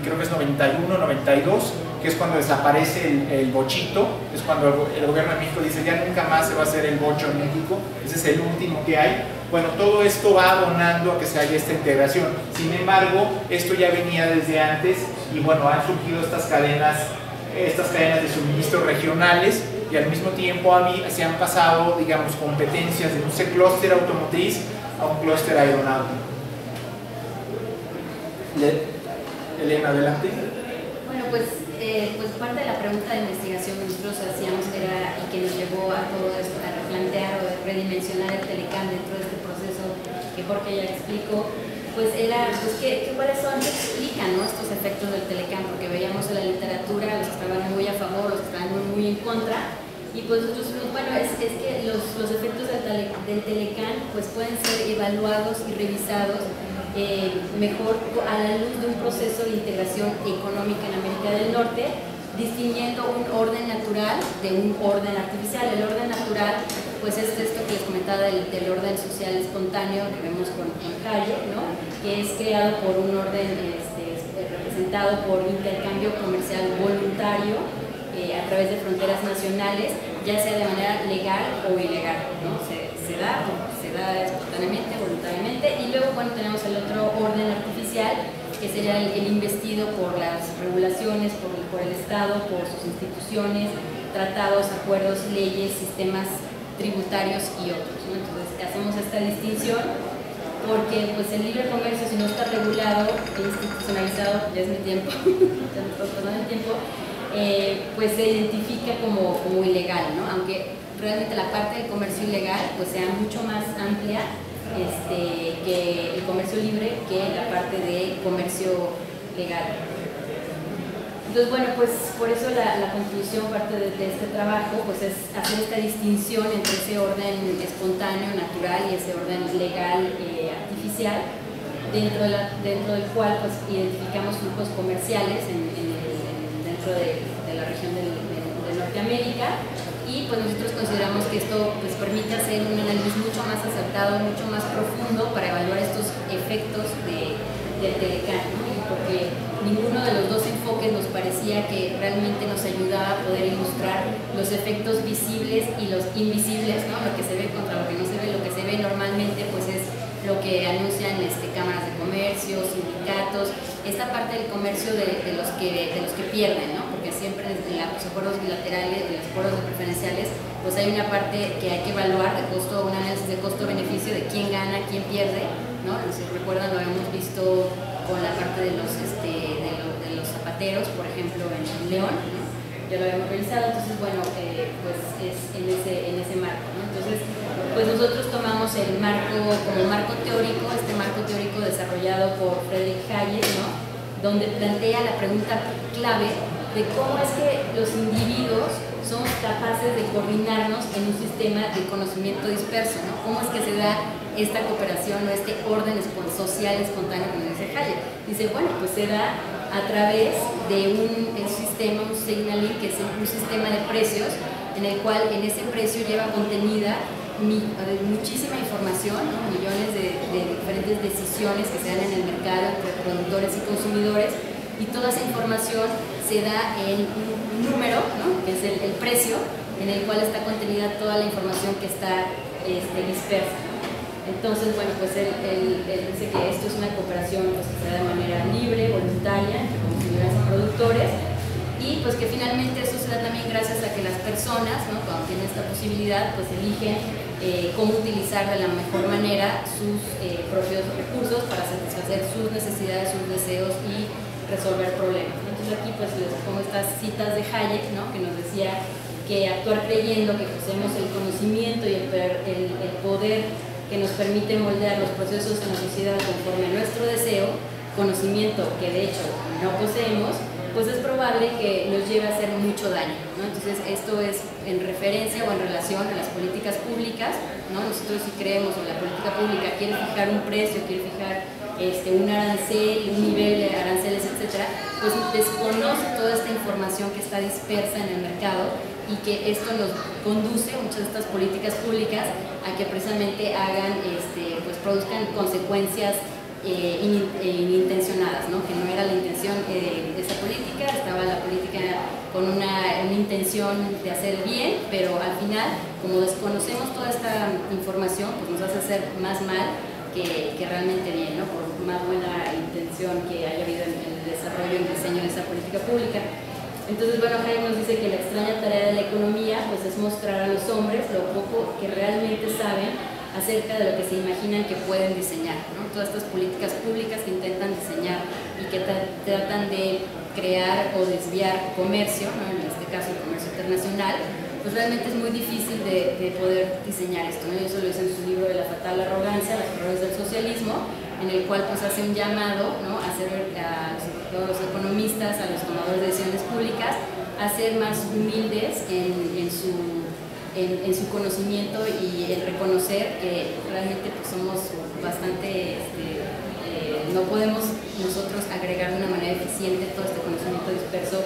creo que es 91, 92, que es cuando desaparece el bochito, es cuando el gobierno de México dice ya nunca más se va a hacer el bocho en México, ese es el último que hay. Bueno, todo esto va abonando a que se haya esta integración. Sin embargo, esto ya venía desde antes y bueno, han surgido estas cadenas de suministro regionales y al mismo tiempo se han pasado, digamos, competencias de un clúster automotriz a un clúster aeronáutico. Elena, adelante. Bueno, pues parte de la pregunta de investigación que nosotros hacíamos era, y que nos llevó a todo esto, a replantear o a redimensionar el Telecán dentro de este proceso que Jorge ya explicó, pues era pues, cuáles son, qué explican, ¿no?, estos efectos del Telecán, porque veíamos en la literatura los que estaban muy a favor, los que estaban muy en contra, y pues nosotros, bueno, es que los efectos del Telecán pues pueden ser evaluados y revisados mejor a la luz de un proceso de integración económica en América del Norte, distinguiendo un orden natural de un orden artificial. El orden natural pues es esto que les comentaba del orden social espontáneo que vemos con Hayek, ¿no?, que es creado por un orden representado por intercambio comercial voluntario a través de fronteras nacionales, ya sea de manera legal o ilegal, ¿no? Se da espontáneamente, voluntariamente. Y luego, bueno, tenemos el otro orden artificial, que sería el investido por las regulaciones, por el Estado, por sus instituciones, tratados, acuerdos, leyes, sistemas tributarios y otros, ¿no? Entonces hacemos esta distinción porque pues el libre comercio, si no está regulado e institucionalizado, ya es mi tiempo, ya me estoy pasando el tiempo, pues se identifica como ilegal, ¿no? Aunque realmente la parte del comercio ilegal pues sea mucho más amplia que el comercio libre, que la parte de comercio legal. Entonces, bueno, pues por eso la conclusión, parte de este trabajo, pues es hacer esta distinción entre ese orden espontáneo, natural, y ese orden legal, artificial, dentro del cual pues identificamos flujos comerciales dentro de la región de Norteamérica. Y pues nosotros consideramos que esto pues permite hacer un análisis mucho más acertado, mucho más profundo para evaluar estos efectos del Telecán, ¿no? Porque ninguno de los dos enfoques nos parecía que realmente nos ayudaba a poder ilustrar los efectos visibles y los invisibles, ¿no? Lo que se ve contra lo que no se ve. Lo que se ve normalmente pues es lo que anuncian cámaras de comercio, sindicatos, esta parte del comercio de los que pierden, ¿no? Porque siempre en los acuerdos bilaterales, en los acuerdos preferenciales, pues hay una parte que hay que evaluar de costo, un análisis de costo-beneficio de quién gana, quién pierde, ¿no? Si recuerdan, lo hemos visto con la parte de los zapateros, por ejemplo, en León, ¿no? Ya lo habíamos realizado. Entonces, bueno, pues es en ese marco, ¿no? Entonces, pues nosotros tomamos el marco como marco teórico, este marco teórico desarrollado por Friedrich Hayek, ¿no?, donde plantea la pregunta clave de cómo es que los individuos somos capaces de coordinarnos en un sistema de conocimiento disperso, ¿no? ¿Cómo es que se da esta cooperación o este orden social espontáneo que nos dice Hayek? Dice, bueno, pues se da a través de un sistema, un signaling, que es un sistema de precios, en el cual en ese precio lleva contenida muchísima información, ¿no?, millones de diferentes decisiones que se dan en el mercado entre productores y consumidores, y toda esa información se da en un número, ¿no?, que es el precio, en el cual está contenida toda la información que está dispersa. Entonces, bueno, pues él dice que esto es una cooperación pues, que se da de manera libre, voluntaria, entre consumidores y productores, y pues que finalmente eso se da también gracias a que las personas, ¿no?, cuando tienen esta posibilidad, pues eligen cómo utilizar de la mejor manera sus propios recursos para satisfacer sus necesidades, sus deseos y resolver problemas, ¿no? Entonces aquí pues les pongo estas citas de Hayek, ¿no?, que nos decía que actuar creyendo que poseemos el conocimiento y el poder que nos permite moldear los procesos en la sociedad conforme a nuestro deseo, conocimiento que de hecho no poseemos, pues es probable que nos lleve a hacer mucho daño, ¿no? Entonces esto es en referencia o en relación a las políticas públicas, ¿no? Nosotros si creemos en la política pública, quiere fijar un precio, quiere fijar un arancel, un nivel de aranceles, etcétera, pues desconoce toda esta información que está dispersa en el mercado, y que esto nos conduce, muchas de estas políticas públicas, a que precisamente hagan, pues produzcan consecuencias inintencionadas, ¿no? Que no era la intención de esa política, estaba la política con una intención de hacer bien, pero al final, como desconocemos toda esta información, pues nos hace hacer más mal que realmente bien, ¿no? Por más buena intención que haya habido en el desarrollo y el diseño de esa política pública. Entonces, bueno, Jaime nos dice que la extraña tarea de la economía pues es mostrar a los hombres lo poco que realmente saben acerca de lo que se imaginan que pueden diseñar, ¿no? Todas estas políticas públicas que intentan diseñar y que tratan de crear o desviar comercio, ¿no? En este caso el comercio internacional, pues realmente es muy difícil de poder diseñar esto, ¿no? Y eso lo dice en su libro de La fatal arrogancia, los errores del socialismo, en el cual pues hace un llamado, ¿no? A todos los economistas, a los tomadores de decisiones públicas, a ser más humildes en su conocimiento y el reconocer que realmente pues, somos bastante, no podemos nosotros agregar de una manera eficiente todo este conocimiento disperso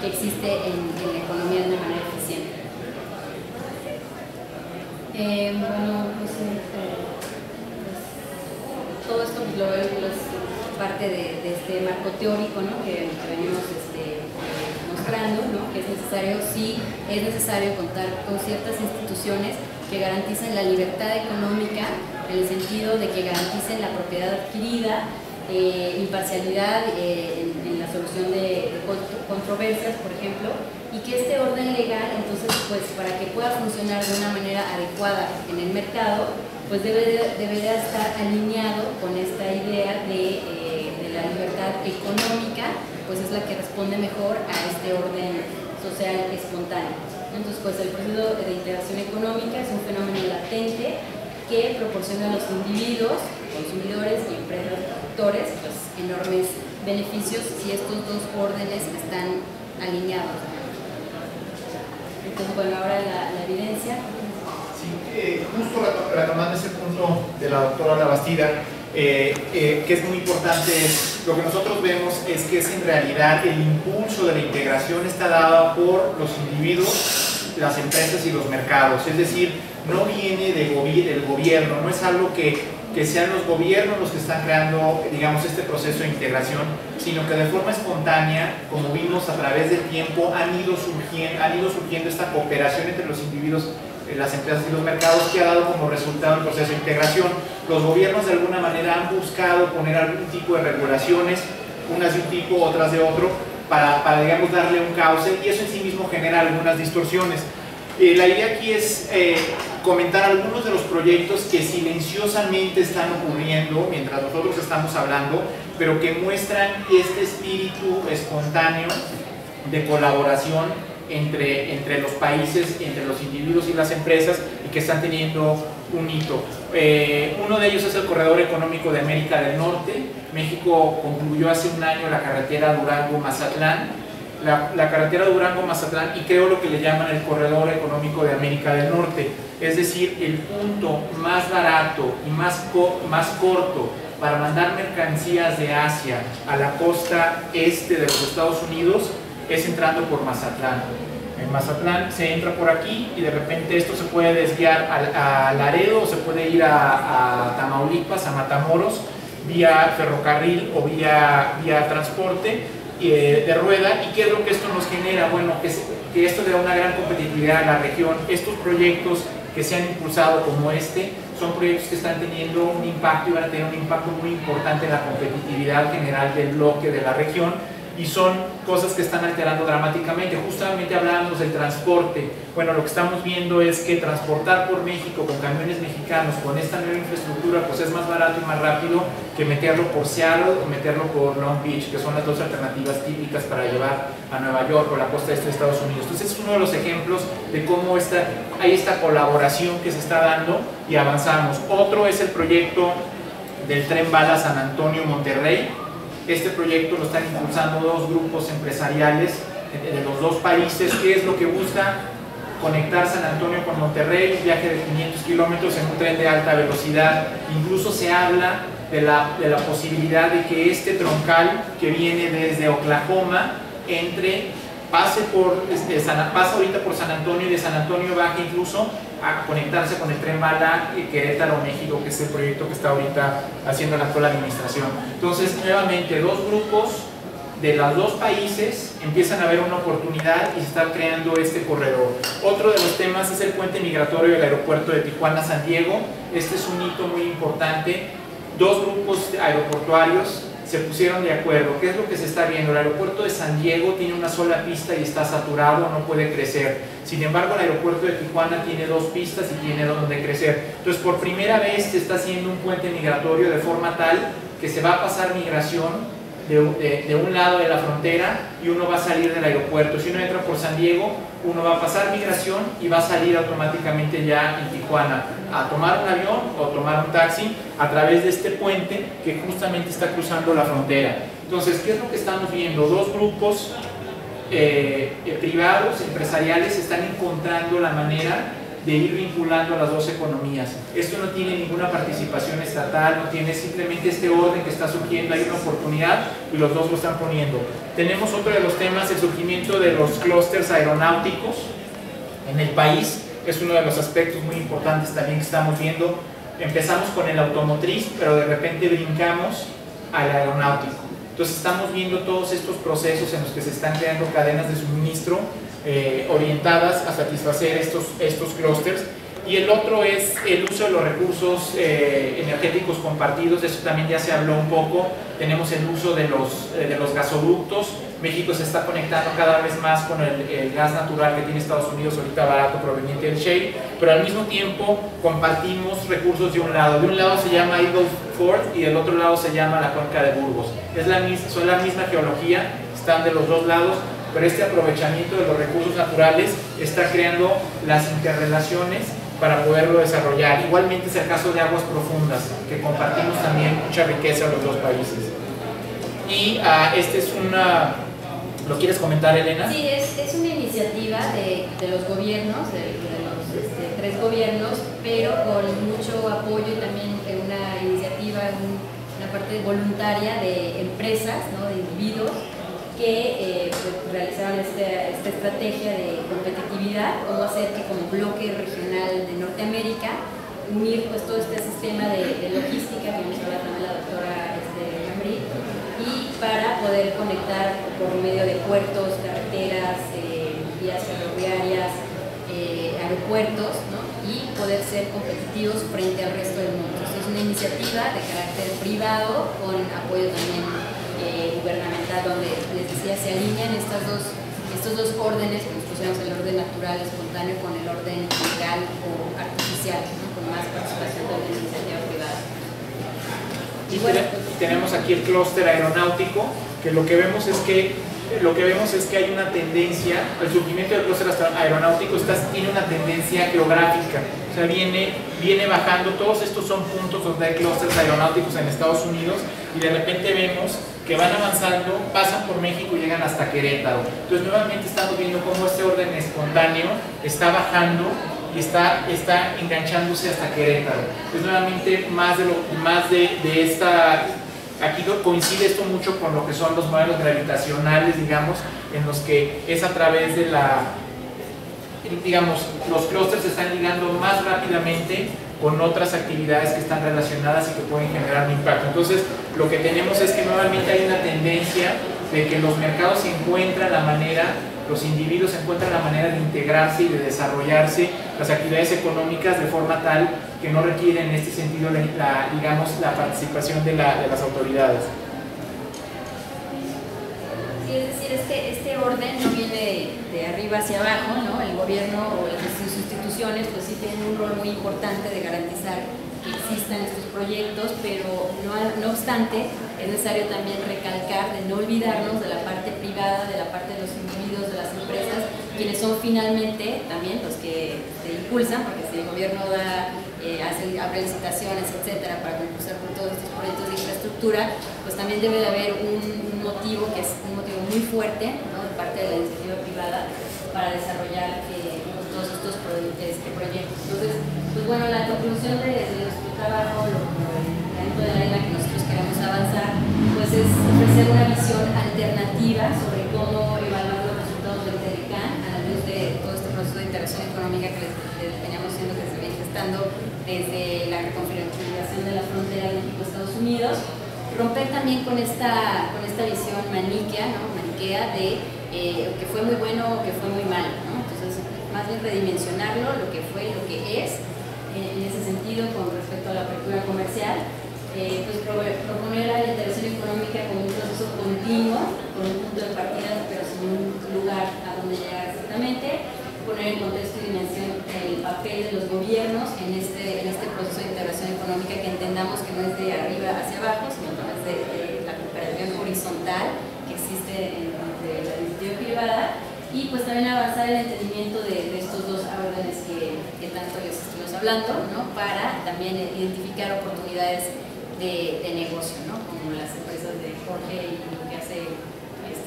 que existe en la economía de una manera eficiente. Bueno, pues, todo esto pues, lo veo pues, parte de este marco teórico, ¿no? que venimos mostrando, ¿no? Que es necesario, sí, es necesario contar con ciertas instituciones que garanticen la libertad económica en el sentido de que garanticen la propiedad adquirida, imparcialidad en la solución de controversias, por ejemplo, y que este orden legal, entonces, pues para que pueda funcionar de una manera adecuada en el mercado, pues debería estar alineado con esta idea de la libertad económica, pues es la que responde mejor a este orden social espontáneo. Entonces, pues el proceso de integración económica es un fenómeno latente que proporciona a los individuos, consumidores y empresas productores pues, enormes beneficios si estos dos órdenes están alineados. Entonces, bueno, ahora la evidencia. Sí, justo retomando ese punto de la doctora Labastida, que es muy importante, lo que nosotros vemos es que es en realidad el impulso de la integración está dado por los individuos, las empresas y los mercados, es decir, no viene del gobierno, no es algo que sean los gobiernos los que están creando, digamos, este proceso de integración, sino que de forma espontánea, como vimos a través del tiempo, ha ido surgiendo esta cooperación entre los individuos, las empresas y los mercados que ha dado como resultado el proceso de integración. Los gobiernos de alguna manera han buscado poner algún tipo de regulaciones, unas de un tipo, otras de otro, para digamos, darle un cauce, y eso en sí mismo genera algunas distorsiones. La idea aquí es comentar algunos de los proyectos que silenciosamente están ocurriendo mientras nosotros estamos hablando, pero que muestran este espíritu espontáneo de colaboración entre los países, entre los individuos y las empresas, y que están teniendo un hito. Uno de ellos es el Corredor Económico de América del Norte. México concluyó hace un año la carretera Durango-Mazatlán, la carretera Durango-Mazatlán, y creo lo que le llaman el Corredor Económico de América del Norte, es decir, el punto más barato y más corto para mandar mercancías de Asia a la costa este de los Estados Unidos es entrando por Mazatlán. En Mazatlán se entra por aquí y de repente esto se puede desviar a Laredo, o se puede ir a Tamaulipas, a Matamoros, vía ferrocarril o vía transporte de rueda. ¿Y qué es lo que esto nos genera? Bueno, que esto le da una gran competitividad a la región. Estos proyectos que se han impulsado como este son proyectos que están teniendo un impacto y van a tener un impacto muy importante en la competitividad general del bloque de la región, y son cosas que están alterando dramáticamente. Justamente hablábamos del transporte. Bueno, lo que estamos viendo es que transportar por México con camiones mexicanos con esta nueva infraestructura pues es más barato y más rápido que meterlo por Seattle o meterlo por Long Beach, que son las dos alternativas típicas para llevar a Nueva York o la costa este de Estados Unidos. Entonces es uno de los ejemplos de cómo hay esta colaboración que se está dando y avanzamos. Otro es el proyecto del tren bala San Antonio-Monterrey. Este proyecto lo están impulsando dos grupos empresariales de los dos países. ¿Qué es lo que busca? Conectar San Antonio con Monterrey, un viaje de 500 kilómetros en un tren de alta velocidad. Incluso se habla de la posibilidad de que este troncal que viene desde Oklahoma pase ahorita por San Antonio, y de San Antonio baje incluso a conectarse con el tren bala Querétaro, México, que es el proyecto que está ahorita haciendo la actual administración. Entonces, nuevamente, dos grupos de los dos países empiezan a ver una oportunidad y se está creando este corredor. Otro de los temas es el puente migratorio del aeropuerto de Tijuana-San Diego. Este es un hito muy importante. Dos grupos aeroportuarios se pusieron de acuerdo. ¿Qué es lo que se está viendo? El aeropuerto de San Diego tiene una sola pista y está saturado, no puede crecer. Sin embargo, el aeropuerto de Tijuana tiene dos pistas y tiene donde crecer. Entonces, por primera vez se está haciendo un puente migratorio de forma tal que se va a pasar migración de un lado de la frontera y uno va a salir del aeropuerto. Si uno entra por San Diego, uno va a pasar migración y va a salir automáticamente ya en Tijuana a tomar un avión o tomar un taxi a través de este puente que justamente está cruzando la frontera. Entonces, ¿qué es lo que estamos viendo? Dos grupos privados, empresariales, están encontrando la manera de ir vinculando a las dos economías. Esto no tiene ninguna participación estatal, no tiene simplemente este orden que está surgiendo, hay una oportunidad y los dos lo están poniendo. Tenemos otro de los temas, el surgimiento de los clústeres aeronáuticos en el país, es uno de los aspectos muy importantes también que estamos viendo. Empezamos con el automotriz, pero de repente brincamos al aeronáutico. Entonces estamos viendo todos estos procesos en los que se están creando cadenas de suministro orientadas a satisfacer estos clústeres. Y el otro es el uso de los recursos energéticos compartidos. De eso también ya se habló un poco. Tenemos el uso de los gasoductos. México se está conectando cada vez más con el gas natural que tiene Estados Unidos, ahorita barato, proveniente del shale, pero al mismo tiempo compartimos recursos de un lado. De un lado se llama Eagle Ford y del otro lado se llama la Cuenca de Burgos. Son la misma geología, están de los dos lados, pero este aprovechamiento de los recursos naturales está creando las interrelaciones para poderlo desarrollar. Igualmente es el caso de aguas profundas, que compartimos también mucha riqueza en los dos países. Y este es una... ¿Lo quieres comentar, Elena? Sí, es una iniciativa de los gobiernos, de los tres gobiernos, pero con mucho apoyo y también una iniciativa, una parte voluntaria de empresas, ¿no?, de individuos que realizaron esta estrategia de competitividad, cómo hacer que como bloque regional de Norteamérica, unir pues todo este sistema de logística, que nos habla también la doctora Gambrí, y para poder conectar por medio de puertos, carreteras, vías ferroviarias, aeropuertos, ¿no?, y poder ser competitivos frente al resto del mundo. Entonces, es una iniciativa de carácter privado con apoyo también gubernamental, donde les decía se alinean estos dos órdenes, que nosotros llamamos el orden natural, espontáneo, con el orden legal o artificial, ¿no?, con más participación de la iniciativa privada. Y bueno, tenemos aquí el clúster aeronáutico, que lo que vemos es que hay una tendencia, el surgimiento del clúster aeronáutico tiene una tendencia geográfica, o sea, viene bajando. Todos estos son puntos donde hay clústeres aeronáuticos en Estados Unidos y de repente vemos que van avanzando, pasan por México y llegan hasta Querétaro. Entonces nuevamente estamos viendo cómo este orden espontáneo está bajando y está enganchándose hasta Querétaro. Entonces nuevamente más de esta... Aquí coincide esto mucho con lo que son los modelos gravitacionales, digamos, en los que es a través de los clústeres se están ligando más rápidamente con otras actividades que están relacionadas y que pueden generar un impacto. Entonces, lo que tenemos es que nuevamente hay una tendencia de que los mercados encuentran la manera, los individuos encuentran la manera de integrarse y de desarrollarse las actividades económicas de forma tal que no requieren en este sentido la participación de las autoridades. Sí, es decir, este orden no viene de arriba hacia abajo, ¿no? El gobierno o las instituciones pues sí tienen un rol muy importante de garantizar que existan estos proyectos, pero no obstante es necesario también recalcar de no olvidarnos de la parte privada, de la parte de los individuos, de las empresas, quienes son finalmente también los que se impulsan, porque si el gobierno abre licitaciones, etcétera, para concursar con todos estos proyectos de infraestructura, pues también debe de haber un motivo que es un motivo muy fuerte, ¿no?, de parte de la iniciativa privada para desarrollar todos estos proyectos. Entonces, pues bueno, la conclusión de nuestro trabajo, el granito de arena que nosotros queremos avanzar, pues es ofrecer una visión alternativa sobre cómo evaluar los resultados del TEDECAN a la luz de todo este proceso de integración económica que les veníamos siendo afectando desde la reconfiguración de la frontera México-Estados Unidos. Romper también con esta visión maniquea, ¿no? Maniquea de que fue muy bueno o que fue muy malo, ¿no? Entonces, más bien redimensionarlo, lo que fue y lo que es, en ese sentido, con respecto a la apertura comercial. Pues proponer a la integración económica como un proceso continuo, con un punto de partida pero sin un lugar a donde llegar exactamente, poner en contexto y dimensión el papel de los gobiernos en este proceso de integración económica, que entendamos que no es de arriba hacia abajo, sino que es de la cooperación horizontal que existe entre la iniciativa privada, y pues también avanzar el entendimiento de estos dos órdenes que tanto les estuvimos hablando, ¿no? Para también identificar oportunidades de negocio, ¿no? Como las empresas de Jorge y lo que hace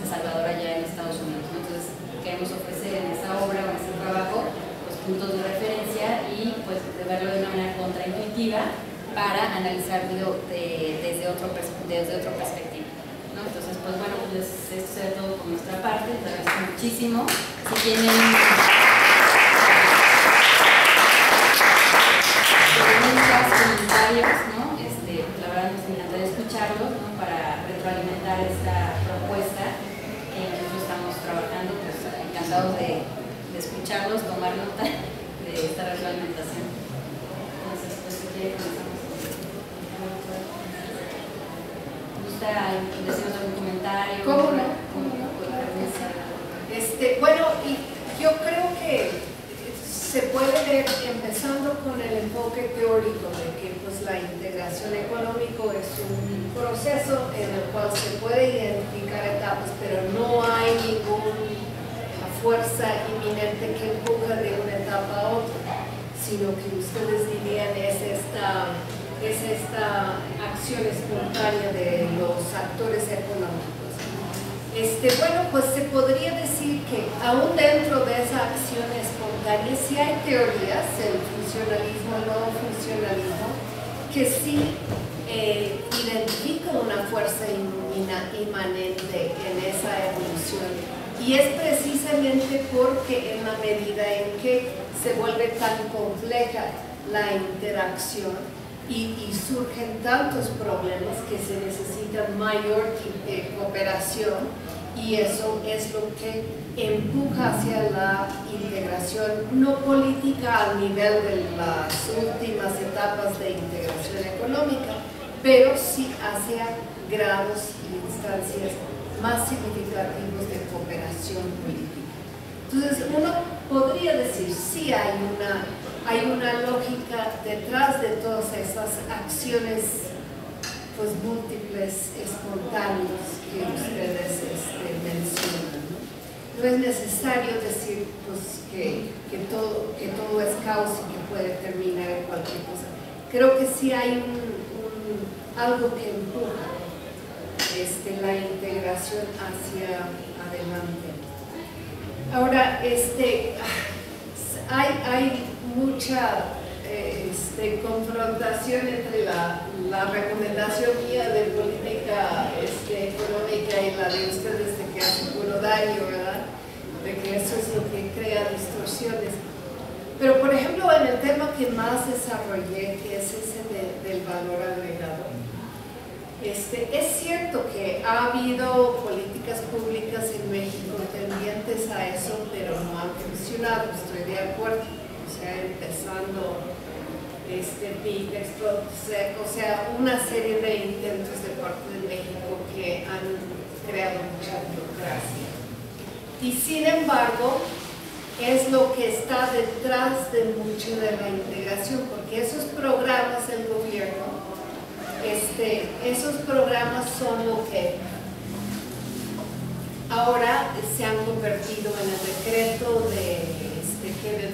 Salvador allá en Estados Unidos, ¿no? Entonces queremos ofrecer en esta obra o en este trabajo pues, puntos de referencia y pues de verlo de una manera contraintuitiva para analizarlo desde otra perspectiva, ¿no? Entonces pues bueno, pues esto será todo por nuestra parte. Les agradezco muchísimo. Si tienen preguntas, comentarios, ¿no? La verdad nos encantaría escucharlos, ¿no? Para retroalimentar esta propuesta que nosotros estamos trabajando, pues encantados de escucharlos, tomar nota de esta retroalimentación. Entonces, pues si quiere comenzamos. ¿Gusta decirnos algún comentario? ¿Cómo no? Bueno, y yo creo que se puede ver empezando con el enfoque teórico de que pues, la integración económica es un proceso en el cual se puede identificar etapas, pero no hay ninguna fuerza inminente que empuja de una etapa a otra, sino que ustedes dirían es esta acción espontánea de los actores económicos. Bueno, pues se podría decir que aún dentro de esa acción espontánea sí hay teorías, el funcionalismo, el no funcionalismo, que sí identifican una fuerza inmanente en esa evolución. Y es precisamente porque en la medida en que se vuelve tan compleja la interacción y surgen tantos problemas que se necesita mayor cooperación, y eso es lo que empuja hacia la integración no política al nivel de las últimas etapas de integración económica, pero sí hacia grados y instancias más significativos de cooperación política. Entonces uno podría decir, sí hay una lógica detrás de todas esas acciones pues múltiples, espontáneos que ustedes mencionan, ¿no? No es necesario decir pues, que todo es caos y que puede terminar en cualquier cosa. Creo que sí hay algo que empuja la integración hacia adelante. Ahora, hay mucha confrontación entre la recomendación mía de política económica y la de ustedes de que hace puro daño, ¿verdad? De que eso es lo que crea distorsiones. Pero, por ejemplo, en el tema que más desarrollé, que es ese del valor agregado, es cierto que ha habido políticas públicas en México tendientes a eso, pero no han funcionado, estoy de acuerdo. O sea, empezando PIC, o sea, una serie de intentos de parte de México que han creado mucha burocracia. Y sin embargo, es lo que está detrás de mucho de la integración, porque esos programas del gobierno, esos programas son lo que ahora se han convertido en el decreto de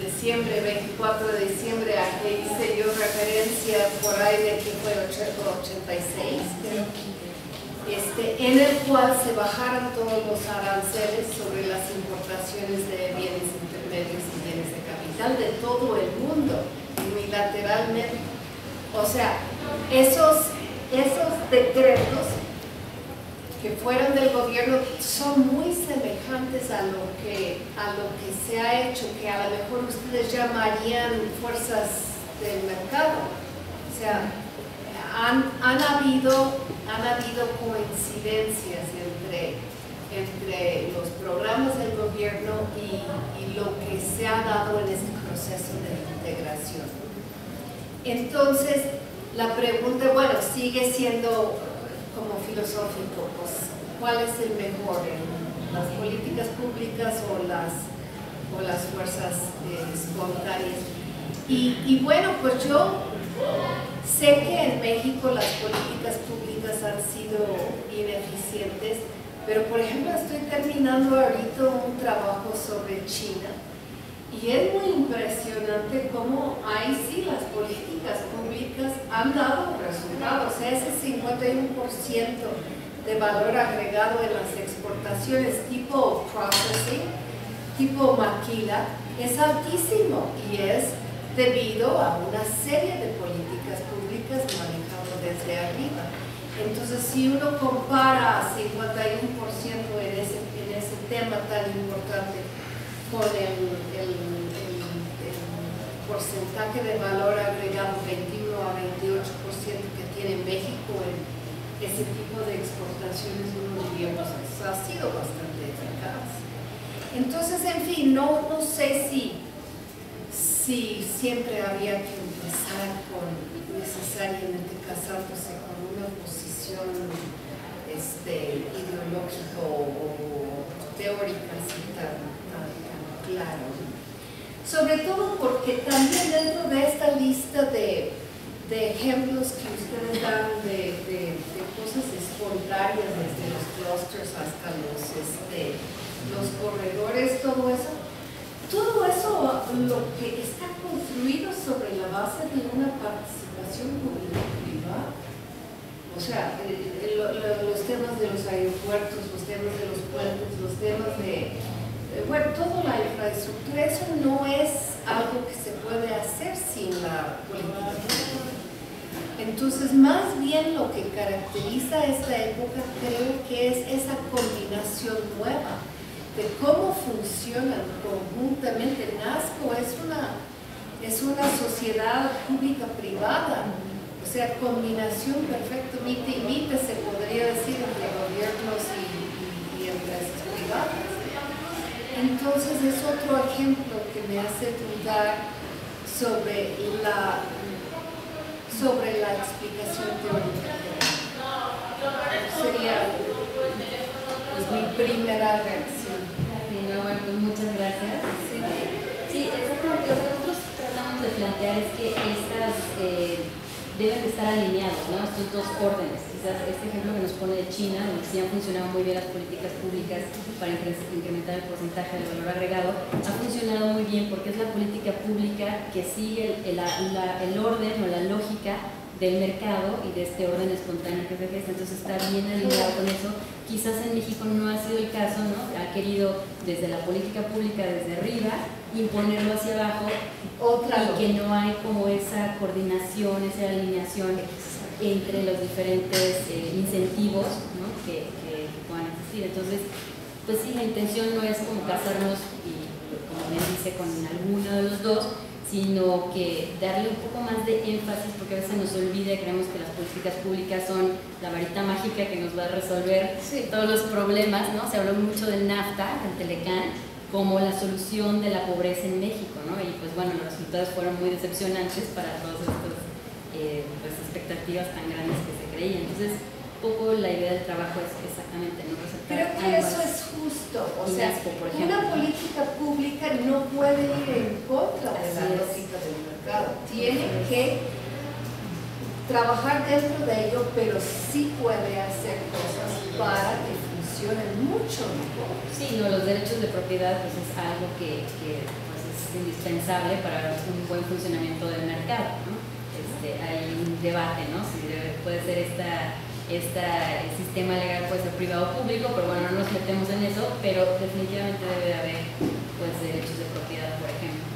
diciembre, 24 de diciembre, a que hice yo referencia por ahí de que fue 86, creo, en el cual se bajaron todos los aranceles sobre las importaciones de bienes intermedios y bienes de capital de todo el mundo, unilateralmente. O sea, esos decretos que fueron del gobierno son muy semejantes a lo que se ha hecho, que a lo mejor ustedes llamarían fuerzas del mercado. O sea, han habido coincidencias entre los programas del gobierno y lo que se ha dado en este proceso de integración. Entonces, la pregunta, bueno, sigue siendo como filosófico, pues, ¿cuál es el mejor? ¿Las políticas públicas o las fuerzas espontáneas? Y bueno, pues yo sé que en México las políticas públicas han sido ineficientes, pero por ejemplo estoy terminando ahorita un trabajo sobre China y es muy impresionante cómo ahí sí las políticas públicas han dado resultados. Ese 51% de valor agregado en las exportaciones tipo processing, tipo maquila, es altísimo y es debido a una serie de políticas públicas manejadas desde arriba. Entonces, si uno compara 51% en ese tema tan importante con el porcentaje de valor agregado 21 a 28% que tiene México en ese tipo de exportaciones, uno diría, pues ha sido bastante eficaz. Entonces, en fin, no sé si siempre había que empezar con necesariamente casándose con una posición ideológica o teórica así tan clara. Sobre todo porque también dentro de esta lista de ejemplos que ustedes dan de cosas espontáneas, desde los clusters hasta los corredores, todo eso lo que está construido sobre la base de una participación público-privada. O sea, los temas de los aeropuertos, los temas de los puentes, los temas bueno, toda la infraestructura, eso no es algo que se puede hacer sin la política pública. Entonces, más bien lo que caracteriza esta época creo que es esa combinación nueva de cómo funcionan conjuntamente. NASCO es una sociedad pública-privada, o sea, combinación perfectamente imita, se podría decir, entre gobiernos y empresas privadas. Entonces es otro ejemplo que me hace dudar sobre la explicación teórica. Sería mi primera reacción. Bueno, pues muchas gracias. Sí, exactamente. Lo que nosotros tratamos de plantear es que estas deben de estar alineados, ¿no? Estos dos órdenes. Quizás este ejemplo que nos pone de China, donde sí han funcionado muy bien las políticas públicas para incrementar el porcentaje de valor agregado, ha funcionado muy bien porque es la política pública que sigue el orden o la lógica del mercado y de este orden espontáneo que se gesta. Entonces está bien alineado con eso. Quizás en México no ha sido el caso, ¿no? Ha querido desde la política pública, desde arriba, imponerlo hacia abajo y que no hay como esa coordinación, esa alineación entre los diferentes incentivos, ¿no? que puedan existir. Entonces, pues sí, la intención no es como casarnos y, como bien dice, con alguno de los dos, sino que darle un poco más de énfasis, porque a veces nos olvida y creemos que las políticas públicas son la varita mágica que nos va a resolver todos los problemas, ¿no? Se habló mucho del NAFTA, del Telecán, como la solución de la pobreza en México, ¿no? Y pues bueno, los resultados fueron muy decepcionantes para todas estas pues, expectativas tan grandes que se creían. Entonces, un poco la idea del trabajo es exactamente no resaltar. Creo que eso es justo, o sea, una política pública no puede ir en contra de la lógica del mercado, tiene que trabajar dentro de ello, pero sí puede hacer cosas para que funcionen mucho mejor. Sí, no, los derechos de propiedad pues es algo que pues, es indispensable para un buen funcionamiento del mercado, ¿no? Hay un debate, ¿no? Si puede ser este sistema legal puede ser privado o público, pero bueno, no nos metemos en eso, pero definitivamente debe haber pues derechos de propiedad, por ejemplo.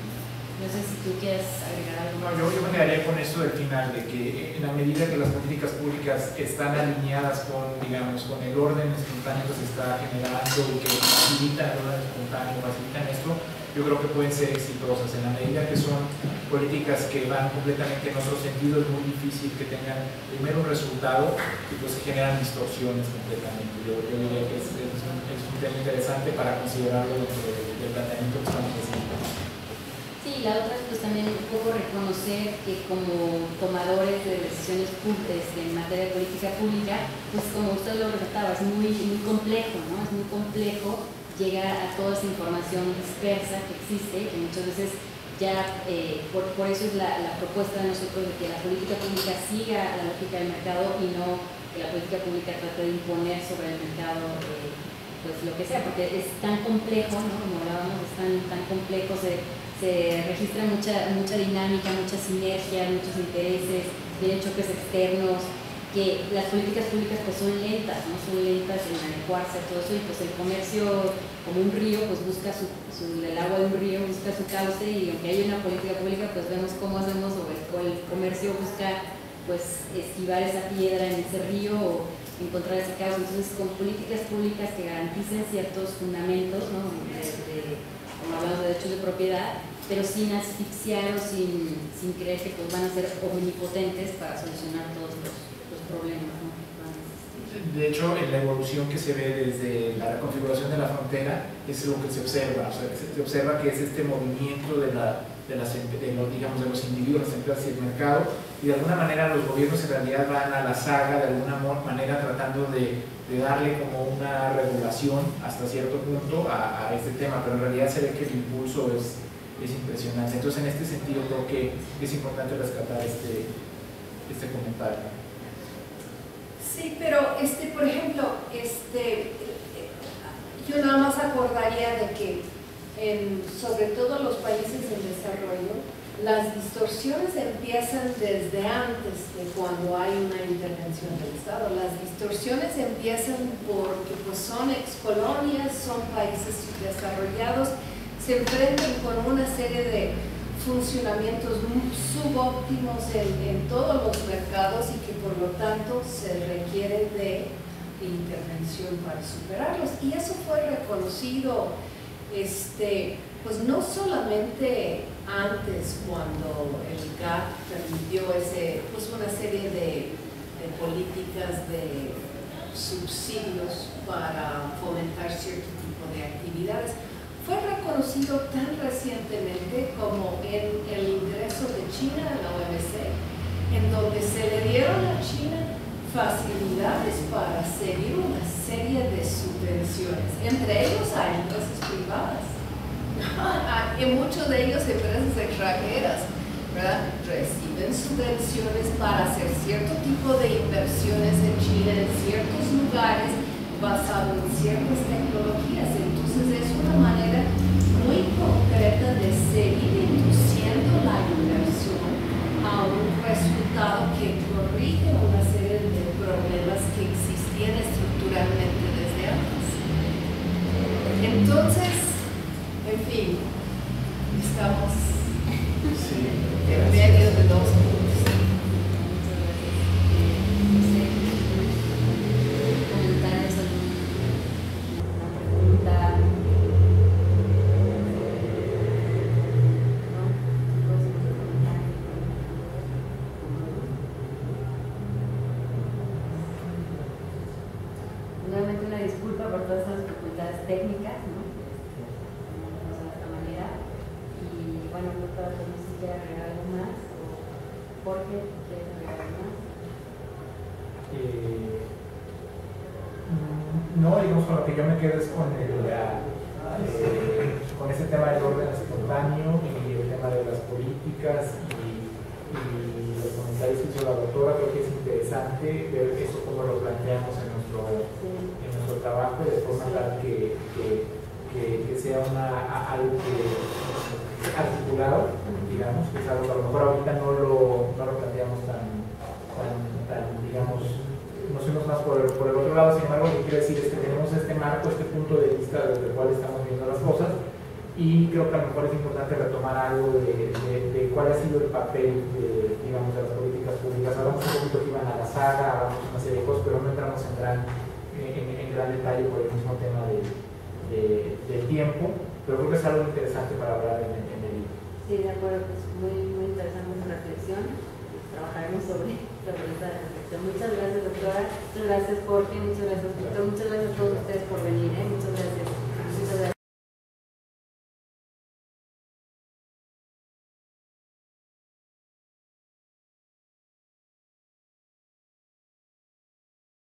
No sé si tú quieres agregar algo más. No, yo me quedaría con eso del final, de que en la medida que las políticas públicas están alineadas con, digamos, con el orden espontáneo que se está generando y que facilitan el orden espontáneo, facilitan esto, yo creo que pueden ser exitosas. En la medida que son políticas que van completamente en otro sentido, es muy difícil que tengan primero un resultado y pues se generan distorsiones completamente. Yo diría que es un tema interesante para considerarlo dentro del planteamiento que estamos haciendo. Sí, la otra es pues también un poco reconocer que como tomadores de decisiones en materia de política pública, pues como usted lo resaltaba, es muy complejo, ¿no? Es muy complejo llegar a toda esa información dispersa que existe, que muchas veces ya, por eso es la propuesta de nosotros de que la política pública siga la lógica del mercado y no que la política pública trate de imponer sobre el mercado pues lo que sea, porque es tan complejo, ¿no? Como hablábamos, es tan complejo, se registra mucha dinámica, mucha sinergia, muchos intereses, vienen choques externos, que las políticas públicas pues son lentas, ¿no? Son lentas en adecuarse a todo eso, y pues el comercio, como un río, pues busca el agua de un río busca su cauce, y aunque hay una política pública, pues vemos cómo hacemos, o el comercio busca pues esquivar esa piedra en ese río o encontrar ese cauce. Entonces, con políticas públicas que garanticen ciertos fundamentos, ¿no? Como hablamos de derechos de propiedad, pero sin asfixiar o sin creer que pues van a ser omnipotentes para solucionar todos los problemas, ¿no? De hecho, en la evolución que se ve desde la reconfiguración de la frontera es lo que se observa, o sea, se observa que es este movimiento de los individuos, las empresas y el mercado, y de alguna manera los gobiernos en realidad van a la saga, de alguna manera tratando de darle como una regulación hasta cierto punto a este tema, pero en realidad se ve que el impulso es impresionante. Entonces, en este sentido creo que es importante rescatar este comentario. Sí, pero por ejemplo, yo nada más acordaría de que sobre todo los países en desarrollo, las distorsiones empiezan desde antes de cuando hay una intervención del Estado. Las distorsiones empiezan porque pues, son excolonias, son países subdesarrollados, se enfrentan con una serie de funcionamientos subóptimos en todos los mercados, y que por lo tanto se requiere de intervención para superarlos. Y eso fue reconocido pues no solamente antes, cuando el GATT permitió pues una serie de políticas de subsidios para fomentar cierto tipo de actividades. Fue reconocido tan recientemente como en el ingreso de China a la OMC, en donde se le dieron a China facilidades para seguir una serie de subvenciones, entre ellos a empresas privadas, y muchos de ellos empresas extranjeras, ¿verdad? Reciben subvenciones para hacer cierto tipo de inversiones en China, en ciertos lugares, basado en ciertas tecnologías. Entonces es una manera muy concreta de seguir induciendo la inversión a un resultado que corrige una serie de problemas que existían estructuralmente desde antes. Entonces, en fin, estamos en medio de dos puntos. Nuevamente una disculpa por todas esas dificultades técnicas, ¿no? De esta manera. Y bueno, doctora, no sé si quiere agregar algo más, o Jorge, ¿quiere agregar algo más? No, digamos, con lo que yo me quedo es con ese tema del orden espontáneo y el tema de las políticas y los comentarios que hizo la doctora. Creo que es interesante ver eso como lo planteamos en nuestro trabajo, de forma tal que sea algo articulado, digamos, que es algo que a lo mejor ahorita no lo planteamos tan digamos, nos fuimos más por el otro lado. Sin embargo, lo que quiero decir es que tenemos este marco, este punto de vista desde el cual estamos viendo las cosas, y creo que a lo mejor es importante retomar algo de cuál ha sido el papel de las políticas públicas. Hablamos un poquito que iban a la saga, hablamos una serie de cosas, pero no entramos en gran detalle por el mismo tema del tiempo, pero creo que es algo interesante para hablar en el libro. Sí, de acuerdo, pues muy interesante reflexión. Trabajaremos sobre esta reflexión. Muchas gracias, doctora. Muchas gracias, Jorge. Muchas gracias, Víctor. Muchas gracias a todos ustedes por venir. Muchas gracias.